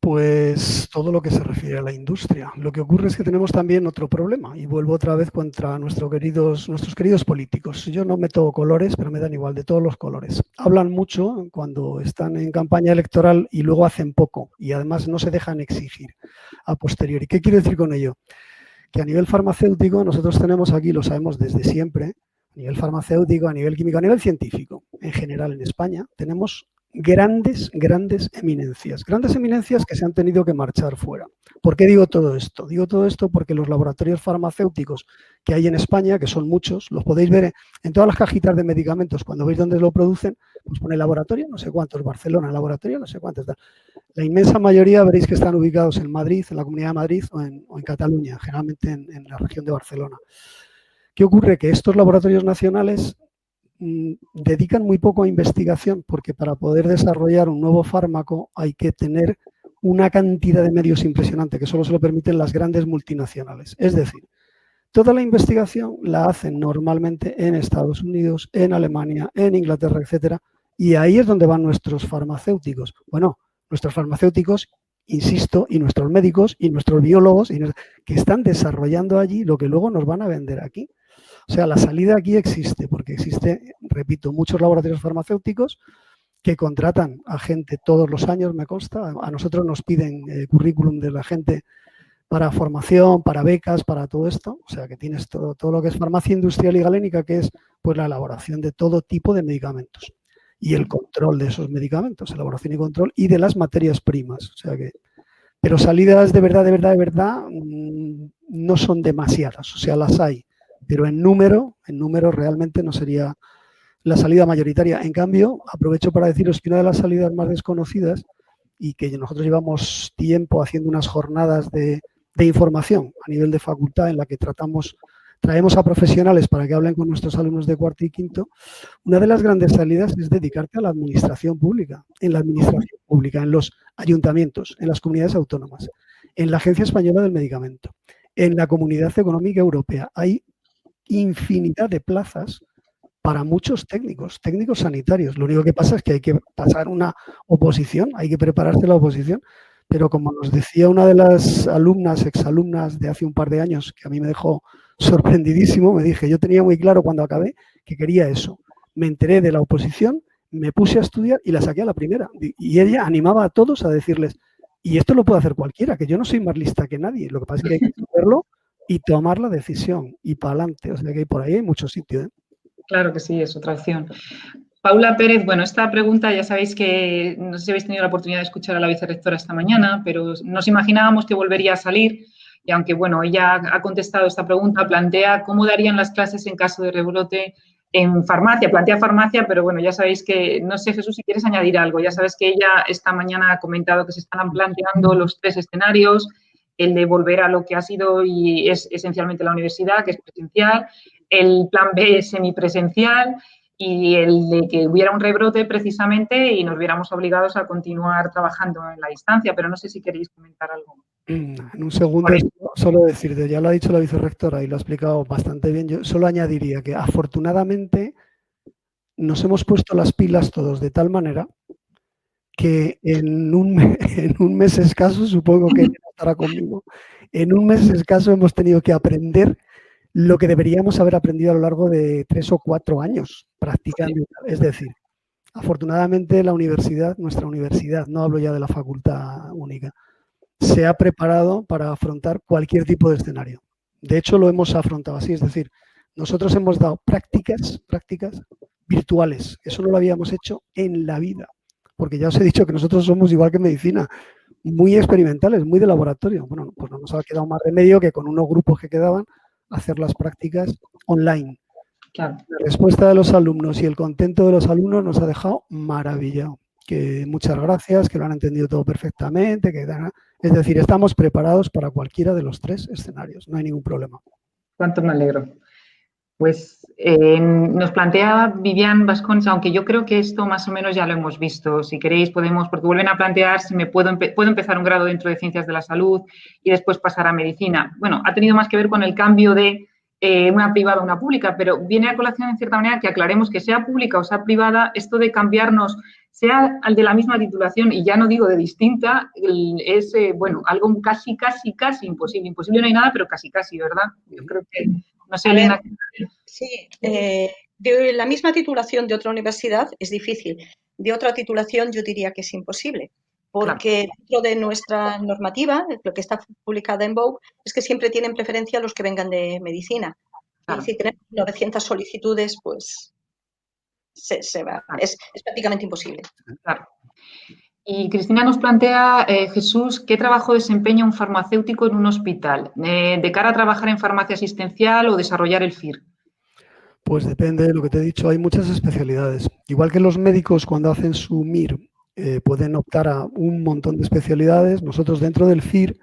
Pues todo lo que se refiere a la industria. Lo que ocurre es que tenemos también otro problema y vuelvo otra vez contra nuestros queridos políticos. Yo no meto colores, pero me dan igual, de todos los colores. Hablan mucho cuando están en campaña electoral y luego hacen poco y además no se dejan exigir a posteriori. ¿Qué quiero decir con ello? Que a nivel farmacéutico nosotros tenemos aquí, lo sabemos desde siempre, a nivel farmacéutico, a nivel químico, a nivel científico, en general en España, tenemos grandes eminencias que se han tenido que marchar fuera. ¿Por qué digo todo esto? Digo todo esto porque los laboratorios farmacéuticos que hay en España, que son muchos, los podéis ver en todas las cajitas de medicamentos, cuando veis dónde lo producen, pues pone laboratorio, no sé cuántos, Barcelona, laboratorio, no sé cuántos. La inmensa mayoría veréis que están ubicados en Madrid, en la Comunidad de Madrid o en Cataluña, generalmente en la región de Barcelona. ¿Qué ocurre? Que estos laboratorios nacionales dedican muy poco a investigación porque para poder desarrollar un nuevo fármaco hay que tener una cantidad de medios impresionante que solo se lo permiten las grandes multinacionales. Es decir, toda la investigación la hacen normalmente en Estados Unidos, en Alemania, en Inglaterra, etcétera, y ahí es donde van nuestros farmacéuticos. Bueno, nuestros farmacéuticos, insisto, y nuestros médicos y nuestros biólogos que están desarrollando allí lo que luego nos van a vender aquí. O sea, la salida aquí existe, porque existe, repito, muchos laboratorios farmacéuticos que contratan a gente todos los años, me consta. A nosotros nos piden currículum de la gente para formación, para becas, para todo esto. O sea, que tienes todo lo que es farmacia industrial y galénica, que es pues la elaboración de todo tipo de medicamentos y el control de esos medicamentos, elaboración y control, y de las materias primas. O sea que, pero salidas de verdad, no son demasiadas. O sea, las hay. Pero en número realmente no sería la salida mayoritaria. En cambio, aprovecho para deciros que una de las salidas más desconocidas y que nosotros llevamos tiempo haciendo unas jornadas de información a nivel de facultad en la que traemos a profesionales para que hablen con nuestros alumnos de cuarto y quinto, una de las grandes salidas es dedicarte a la administración pública, en los ayuntamientos, en las comunidades autónomas, en la Agencia Española del Medicamento, en la Comunidad Económica Europea. Hay infinidad de plazas para muchos técnicos sanitarios. Lo único que pasa es que hay que pasar una oposición, hay que prepararse la oposición, pero como nos decía una de las exalumnas de hace un par de años, que a mí me dejó sorprendidísimo, me dije, yo tenía muy claro cuando acabé que quería eso. Me enteré de la oposición, me puse a estudiar y la saqué a la primera. Y ella animaba a todos a decirles, y esto lo puede hacer cualquiera, que yo no soy más lista que nadie, lo que pasa es que hay que saberlo y tomar la decisión y para adelante. O sea que por ahí hay mucho sitio, ¿eh? Claro que sí, es otra opción. Paula Pérez, bueno, esta pregunta ya sabéis que no sé si habéis tenido la oportunidad de escuchar a la vicerrectora esta mañana, pero nos imaginábamos que volvería a salir y aunque, bueno, ella ha contestado esta pregunta, plantea cómo darían las clases en caso de rebrote en farmacia, plantea farmacia, pero bueno, ya sabéis que, no sé, Jesús, si quieres añadir algo, ya sabes que ella esta mañana ha comentado que se están planteando los 3 escenarios, el de volver a lo que ha sido y es esencialmente la universidad, que es presencial, el plan B es semipresencial y el de que hubiera un rebrote precisamente y nos viéramos obligados a continuar trabajando en la distancia, pero no sé si queréis comentar algo. En un segundo, solo decirte, ya lo ha dicho la vicerrectora y lo ha explicado bastante bien, yo solo añadiría que afortunadamente nos hemos puesto las pilas todos de tal manera que en un mes escaso, supongo que ella estará conmigo, en un mes escaso hemos tenido que aprender lo que deberíamos haber aprendido a lo largo de 3 o 4 años practicando. Es decir, afortunadamente la universidad, nuestra universidad, no hablo ya de la facultad única, se ha preparado para afrontar cualquier tipo de escenario. De hecho, lo hemos afrontado así, es decir, nosotros hemos dado prácticas virtuales. Eso no lo habíamos hecho en la vida, porque ya os he dicho que nosotros somos igual que medicina, muy experimentales, muy de laboratorio. Bueno, pues no nos ha quedado más remedio que con unos grupos que quedaban hacer las prácticas online. Claro. La respuesta de los alumnos y el contento de los alumnos nos ha dejado maravillado. Que muchas gracias, que lo han entendido todo perfectamente, es decir, estamos preparados para cualquiera de los 3 escenarios, no hay ningún problema. Cuánto me alegro. Pues nos plantea Vivian Vascones, aunque yo creo que esto más o menos ya lo hemos visto. Si queréis podemos, porque vuelven a plantear si me puedo empezar un grado dentro de Ciencias de la Salud y después pasar a Medicina. Bueno, ha tenido más que ver con el cambio de una privada a una pública, pero viene a colación en cierta manera que aclaremos que sea pública o sea privada, esto de cambiarnos, sea al de la misma titulación y ya no digo de distinta, es, bueno, algo casi imposible. Imposible no hay nada, pero casi, ¿verdad? Yo creo que, no sé, Elena. Sí, de la misma titulación de otra universidad es difícil. De otra titulación yo diría que es imposible, porque dentro de nuestra normativa, lo que está publicada en Vogue, es que siempre tienen preferencia los que vengan de medicina. Claro. Y si tenemos 900 solicitudes, pues se va. Claro. Es prácticamente imposible. Claro. Y Cristina nos plantea, Jesús, ¿qué trabajo desempeña un farmacéutico en un hospital? ¿De cara a trabajar en farmacia asistencial o desarrollar el FIR? Pues depende de lo que te he dicho, hay muchas especialidades. Igual que los médicos cuando hacen su MIR pueden optar a un montón de especialidades, nosotros dentro del FIR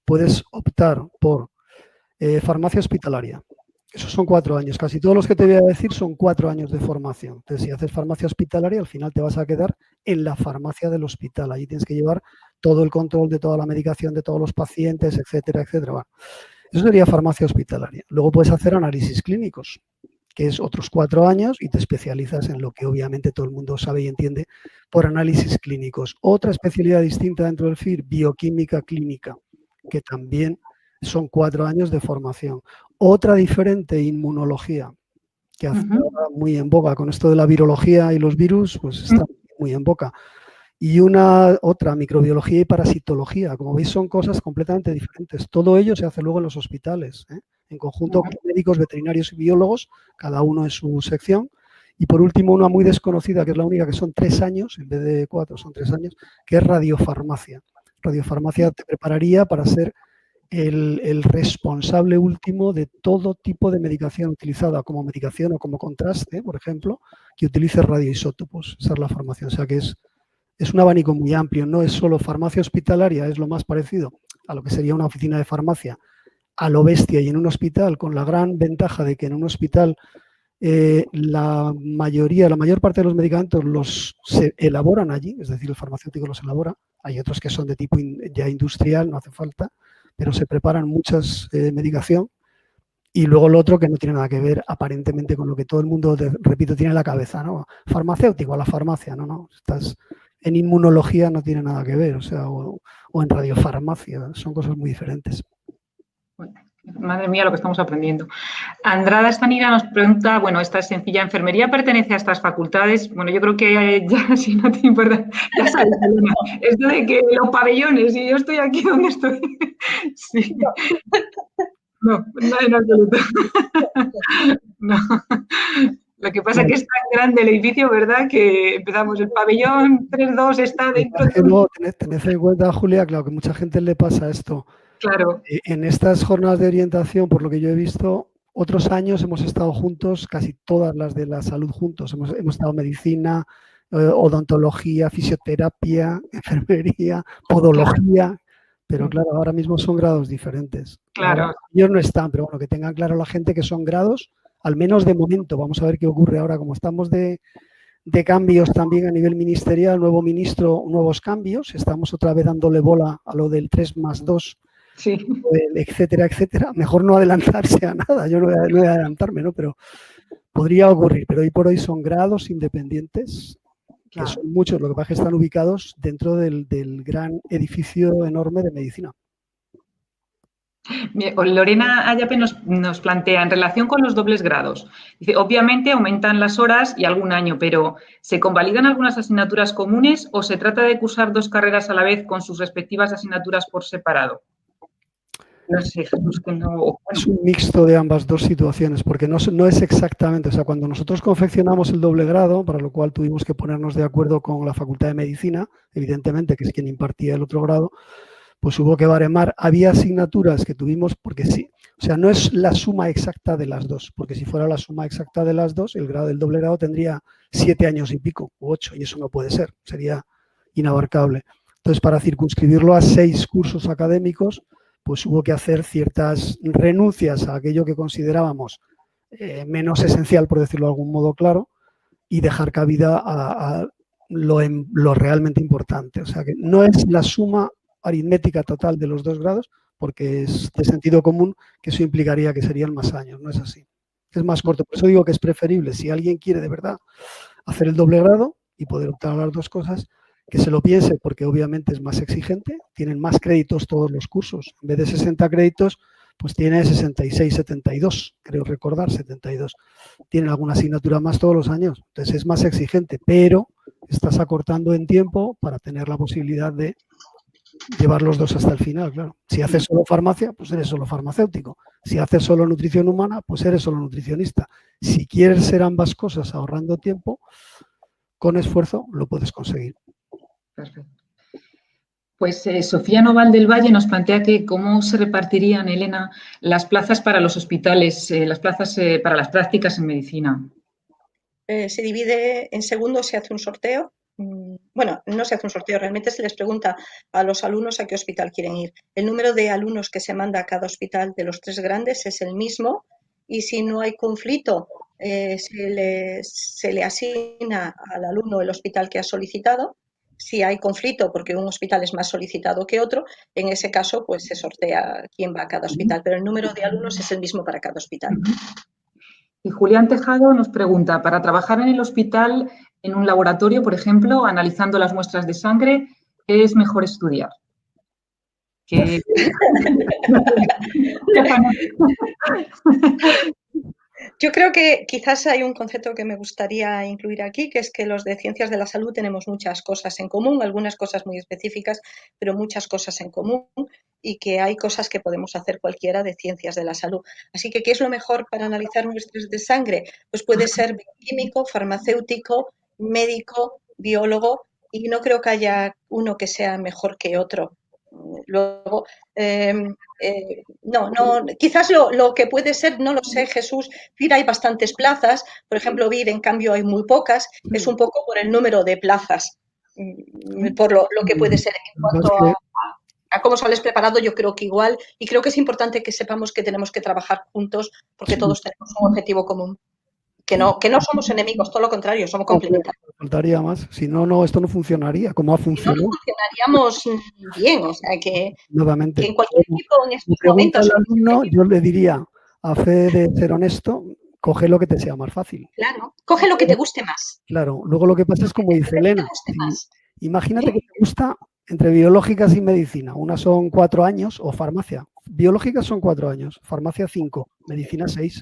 puedes optar por farmacia hospitalaria. Esos son 4 años. Casi todos los que te voy a decir son 4 años de formación. Entonces, si haces farmacia hospitalaria, al final te vas a quedar en la farmacia del hospital. Allí tienes que llevar todo el control de toda la medicación de todos los pacientes, etcétera, etcétera. Bueno, eso sería farmacia hospitalaria. Luego puedes hacer análisis clínicos, que es otros 4 años y te especializas en lo que obviamente todo el mundo sabe y entiende por análisis clínicos. Otra especialidad distinta dentro del FIR, bioquímica clínica, que también son 4 años de formación. Otra diferente, inmunología, que hace muy en boga con esto de la virología y los virus, pues está muy en boca. Y otra, microbiología y parasitología. Como veis, son cosas completamente diferentes. Todo ello se hace luego en los hospitales, en conjunto con médicos, veterinarios y biólogos, cada uno en su sección. Y por último, una muy desconocida, que es la única, que son 3 años, en vez de 4, son 3 años, que es radiofarmacia. Radiofarmacia te prepararía para ser el responsable último de todo tipo de medicación utilizada como medicación o como contraste, por ejemplo, que utilice radioisótopos. Esa es la formación. O sea que es un abanico muy amplio. No es solo farmacia hospitalaria, es lo más parecido a lo que sería una oficina de farmacia a lo bestia y en un hospital, con la gran ventaja de que en un hospital la mayor parte de los medicamentos se elaboran allí, es decir, el farmacéutico los elabora. Hay otros que son de tipo ya industrial, no hace falta, pero se preparan muchas medicación. Y luego lo otro que no tiene nada que ver aparentemente con lo que todo el mundo, repito, tiene en la cabeza, ¿no? Farmacéutico, a la farmacia, no. Estás en inmunología, no tiene nada que ver, o sea, o en radiofarmacia, son cosas muy diferentes. Madre mía, lo que estamos aprendiendo. Andrada Estanira nos pregunta, bueno, esta es sencilla, ¿enfermería pertenece a estas facultades? Bueno, yo creo que ya, si no te importa, ya sabes, Elena, esto de que los pabellones, y yo estoy aquí donde estoy. Sí. no en absoluto. No. Lo que pasa es que es tan grande el edificio, ¿verdad? Que empezamos, el pabellón 3-2 está dentro de un... No, tened en cuenta, Julia, claro que mucha gente le pasa esto. Claro. En estas jornadas de orientación, por lo que yo he visto, otros años hemos estado juntos, casi todas las de la salud juntos. Hemos estado medicina, odontología, fisioterapia, enfermería, podología, pero claro, ahora mismo son grados diferentes. Claro. Ellos no están, pero bueno, que tengan claro la gente que son grados, al menos de momento. Vamos a ver qué ocurre ahora, como estamos de cambios también a nivel ministerial, nuevo ministro, nuevos cambios, estamos otra vez dándole bola a lo del 3+2, sí. Etcétera, etcétera. Mejor no adelantarse a nada, yo no voy a adelantarme, ¿no? Pero podría ocurrir, pero hoy por hoy son grados independientes, que son muchos, lo que pasa es que están ubicados dentro del gran edificio enorme de medicina. Lorena Ayape nos plantea, en relación con los dobles grados, dice, obviamente aumentan las horas y algún año, pero ¿se convalidan algunas asignaturas comunes o se trata de cursar 2 carreras a la vez con sus respectivas asignaturas por separado? No sé, Jesús, que no... Es un mixto de ambas dos situaciones, porque no es exactamente, o sea, cuando nosotros confeccionamos el doble grado, para lo cual tuvimos que ponernos de acuerdo con la Facultad de Medicina, evidentemente, que es quien impartía el otro grado, pues hubo que baremar. Había asignaturas que tuvimos, porque sí, o sea, no es la suma exacta de las dos, porque si fuera la suma exacta de las dos, el grado del doble grado tendría 7 años y pico, u 8, y eso no puede ser, sería inabarcable. Entonces, para circunscribirlo a 6 cursos académicos, pues hubo que hacer ciertas renuncias a aquello que considerábamos menos esencial, por decirlo de algún modo claro, y dejar cabida a lo realmente importante. O sea, que no es la suma aritmética total de los 2 grados, porque es de sentido común que eso implicaría que serían más años, no es así. Es más corto, por eso digo que es preferible, si alguien quiere de verdad hacer el doble grado y poder optar a las 2 cosas, que se lo piense, porque obviamente es más exigente, tienen más créditos todos los cursos, en vez de 60 créditos, pues tiene 66, 72, creo recordar, 72. Tienen alguna asignatura más todos los años, entonces es más exigente, pero estás acortando en tiempo para tener la posibilidad de llevar los 2 hasta el final, claro. Si haces solo farmacia, pues eres solo farmacéutico. Si haces solo nutrición humana, pues eres solo nutricionista. Si quieres ser ambas cosas ahorrando tiempo, con esfuerzo lo puedes conseguir. Perfecto. Pues Sofía Noval del Valle nos plantea que cómo se repartirían, Elena, las plazas para los hospitales, las plazas para las prácticas en medicina. Se divide en segundos, se hace un sorteo. Bueno, no se hace un sorteo, realmente se les pregunta a los alumnos a qué hospital quieren ir. El número de alumnos que se manda a cada hospital de los 3 grandes es el mismo y si no hay conflicto se le asigna al alumno el hospital que ha solicitado. Si hay conflicto porque un hospital es más solicitado que otro, en ese caso pues se sortea quién va a cada hospital, pero el número de alumnos es el mismo para cada hospital. Y Julián Tejado nos pregunta, para trabajar en el hospital, en un laboratorio, por ejemplo, analizando las muestras de sangre, ¿qué es mejor estudiar? ¿Qué... Yo creo que quizás hay un concepto que me gustaría incluir aquí, que es que los de ciencias de la salud tenemos muchas cosas en común, algunas cosas muy específicas, pero muchas cosas en común y que hay cosas que podemos hacer cualquiera de ciencias de la salud. Así que, ¿qué es lo mejor para analizar muestras de sangre? Pues puede ser bioquímico, farmacéutico, médico, biólogo, y no creo que haya uno que sea mejor que otro. Luego, quizás lo que puede ser, no lo sé, Jesús, VIR hay bastantes plazas, por ejemplo, VIR en cambio hay muy pocas, es un poco por el número de plazas, por lo que puede ser en cuanto a cómo sales preparado, yo creo que igual, y creo que es importante que sepamos que tenemos que trabajar juntos porque todos tenemos un objetivo común. Que no somos enemigos, todo lo contrario, somos complementarios. Faltaría más, si no, esto no funcionaría como ha funcionado. No funcionaríamos bien, o sea que, nuevamente, que en cualquier tipo en estos momentos. Al alumno, yo le diría, a fe de ser honesto, coge lo que te sea más fácil. Claro, coge lo que te guste más. Claro, luego lo que pasa es como dice Elena, imagínate que te gusta entre biológicas y medicina, unas son 4 años o farmacia, biológicas son 4 años, farmacia 5, medicina 6.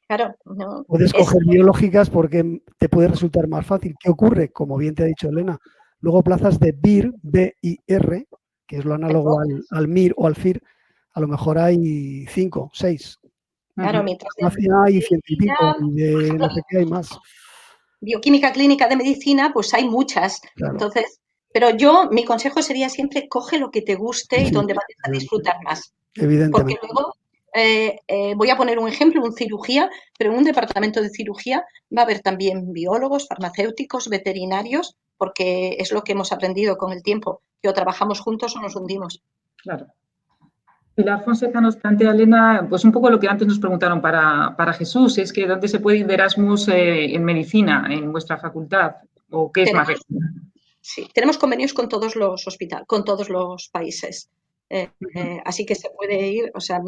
Claro, no. Puedes coger biológicas porque te puede resultar más fácil. ¿Qué ocurre? Como bien te ha dicho Elena, luego plazas de BIR, B y R, que es lo análogo al MIR o al FIR, a lo mejor hay 5, 6. Claro, mientras de Farmacia hay 100 y pico, y de no sé qué hay más. bioquímica clínica de medicina, pues hay muchas. Claro. Entonces, pero mi consejo sería siempre coge lo que te guste y Sí, donde vayas a disfrutar más. evidentemente. Porque luego, voy a poner un ejemplo, en cirugía, pero en un departamento de cirugía va a haber también biólogos, farmacéuticos, veterinarios, porque es lo que hemos aprendido con el tiempo, que o trabajamos juntos o nos hundimos. Claro. Pilar Fonseca nos plantea, Elena, pues un poco lo que antes nos preguntaron para Jesús, es que ¿dónde se puede ir de Erasmus en medicina, en vuestra facultad? ¿O qué es más recomendable? Sí, tenemos convenios con todos los hospitales, con todos los países. Así que se puede ir, o sea,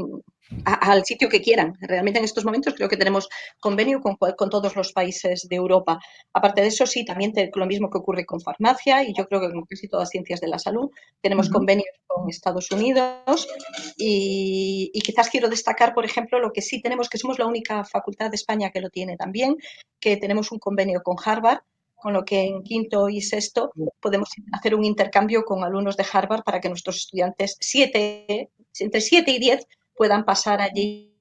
al sitio que quieran. Realmente en estos momentos creo que tenemos convenio con todos los países de Europa. Aparte de eso, sí, también lo mismo que ocurre con farmacia y yo creo que con casi todas ciencias de la salud. Tenemos convenios con Estados Unidos y quizás quiero destacar, por ejemplo, lo que sí tenemos, que somos la única facultad de España que lo tiene también, que tenemos un convenio con Harvard, con lo que en quinto y sexto podemos hacer un intercambio con alumnos de Harvard para que nuestros estudiantes entre 7 y 10 puedan pasar allí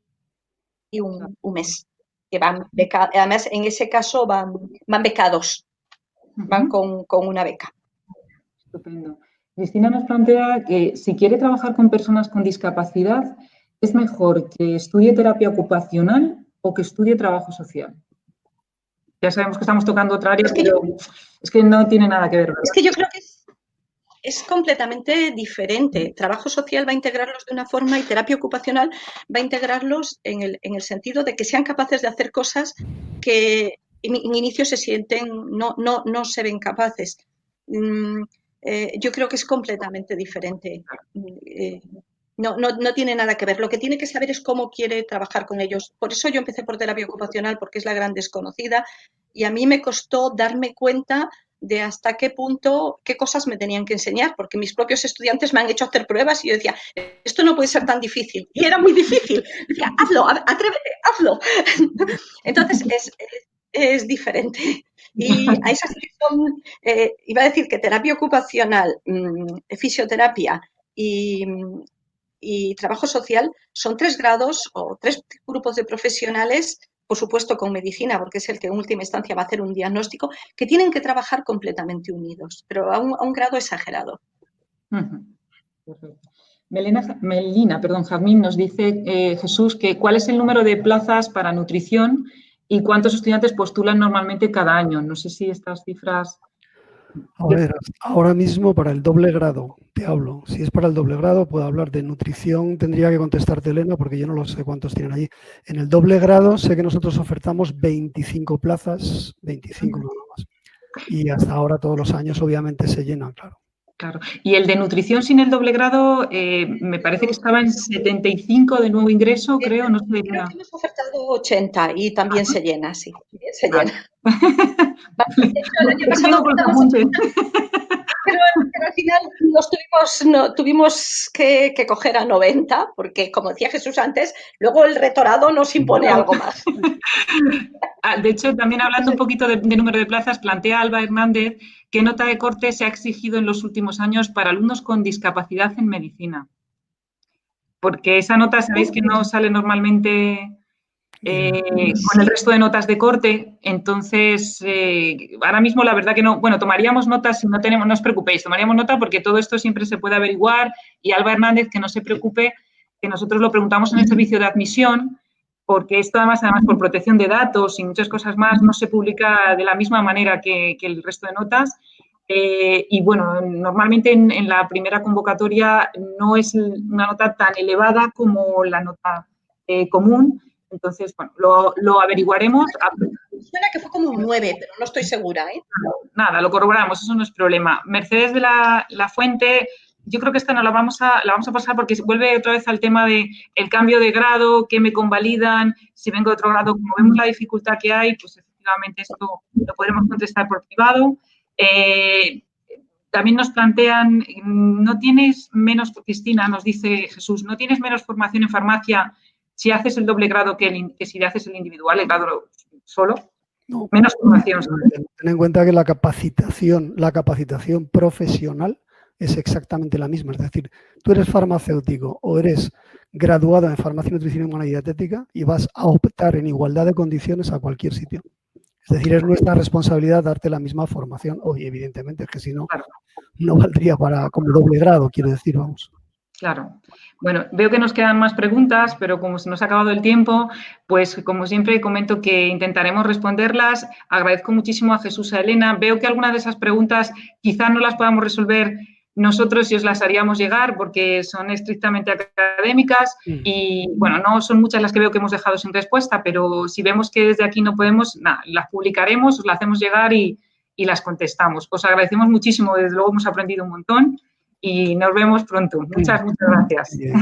un mes. Que además, en ese caso van becados, van con una beca. Estupendo. Cristina nos plantea que si quiere trabajar con personas con discapacidad, ¿es mejor que estudie terapia ocupacional o que estudie trabajo social? Ya sabemos que estamos tocando otra área, pero es que no tiene nada que ver, ¿verdad? Es que yo creo que es completamente diferente. Trabajo social va a integrarlos de una forma y terapia ocupacional va a integrarlos en el sentido de que sean capaces de hacer cosas que en inicio se sienten, no se ven capaces. Yo creo que es completamente diferente. No tiene nada que ver. Lo que tiene que saber es cómo quiere trabajar con ellos. Por eso yo empecé por terapia ocupacional, porque es la gran desconocida, y a mí me costó darme cuenta de hasta qué punto, qué cosas me tenían que enseñar, porque mis propios estudiantes me han hecho hacer pruebas y yo decía, esto no puede ser tan difícil. Y era muy difícil. Decía, hazlo, atrévete, hazlo. Entonces, es diferente. Y a esas que son, iba a decir que terapia ocupacional, fisioterapia y trabajo social son 3 grados o 3 grupos de profesionales, por supuesto con medicina, porque es el que en última instancia va a hacer un diagnóstico, que tienen que trabajar completamente unidos, pero a un grado exagerado. Perfecto. Melina, Jazmín nos dice, Jesús, que ¿cuál es el número de plazas para nutrición y cuántos estudiantes postulan normalmente cada año? No sé si estas cifras... A ver, ahora mismo para el doble grado te hablo. Si es para el doble grado, puedo hablar de nutrición. Tendría que contestarte, Elena, porque yo no lo sé cuántos tienen allí. En el doble grado sé que nosotros ofertamos 25 plazas, 25 nada más. Y hasta ahora todos los años obviamente se llenan, claro. Claro. Y el de nutrición sin el doble grado, me parece que estaba en 75 de nuevo ingreso, creo. No sé, creo que hemos ofertado 80 y también se llena, sí. Se llena. De hecho, el año pasado pero al final tuvimos que coger a 90, porque como decía Jesús antes, luego el rectorado nos impone algo más. De hecho, también hablando un poquito de número de plazas, plantea Alba Hernández qué nota de corte se ha exigido en los últimos años para alumnos con discapacidad en medicina. Porque esa nota, sabéis que no sale normalmente con el resto de notas de corte. Entonces, ahora mismo la verdad que no, bueno, tomaríamos notas si no tenemos, no os preocupéis, tomaríamos nota porque todo esto siempre se puede averiguar y Alba Hernández, que no se preocupe, que nosotros lo preguntamos en el servicio de admisión, porque esto además por protección de datos y muchas cosas más no se publica de la misma manera que el resto de notas. Y bueno, normalmente en la primera convocatoria no es una nota tan elevada como la nota común. Entonces, bueno, lo averiguaremos. Suena que fue como un 9, pero no estoy segura, ¿eh? Nada, lo corroboramos, eso no es problema. Mercedes de la Fuente, yo creo que esta no la vamos a pasar porque vuelve otra vez al tema de el cambio de grado, qué me convalidan, si vengo de otro grado, como vemos la dificultad que hay, pues efectivamente esto lo podremos contestar por privado. También nos plantean, no tienes menos, Cristina, nos dice Jesús, no tienes menos formación en farmacia si haces el doble grado que si haces el individual, el grado solo. No, menos formación. Ten en cuenta que la capacitación profesional es exactamente la misma. Es decir, tú eres farmacéutico o eres graduado en farmacia, nutrición humana y dietética y vas a optar en igualdad de condiciones a cualquier sitio. Es decir, es nuestra responsabilidad darte la misma formación. Hoy, evidentemente, es que si no, no valdría para como doble grado, quiero decir, vamos. Claro. Bueno, veo que nos quedan más preguntas, pero como se nos ha acabado el tiempo, pues como siempre comento que intentaremos responderlas. Agradezco muchísimo a Jesús y a Elena. Veo que algunas de esas preguntas quizás no las podamos resolver nosotros y os las haríamos llegar porque son estrictamente académicas y, bueno, no son muchas las que veo que hemos dejado sin respuesta, pero si vemos que desde aquí no podemos, nada, las publicaremos, os las hacemos llegar y las contestamos. Os agradecemos muchísimo, desde luego hemos aprendido un montón. Y nos vemos pronto. Muchas gracias. Bien.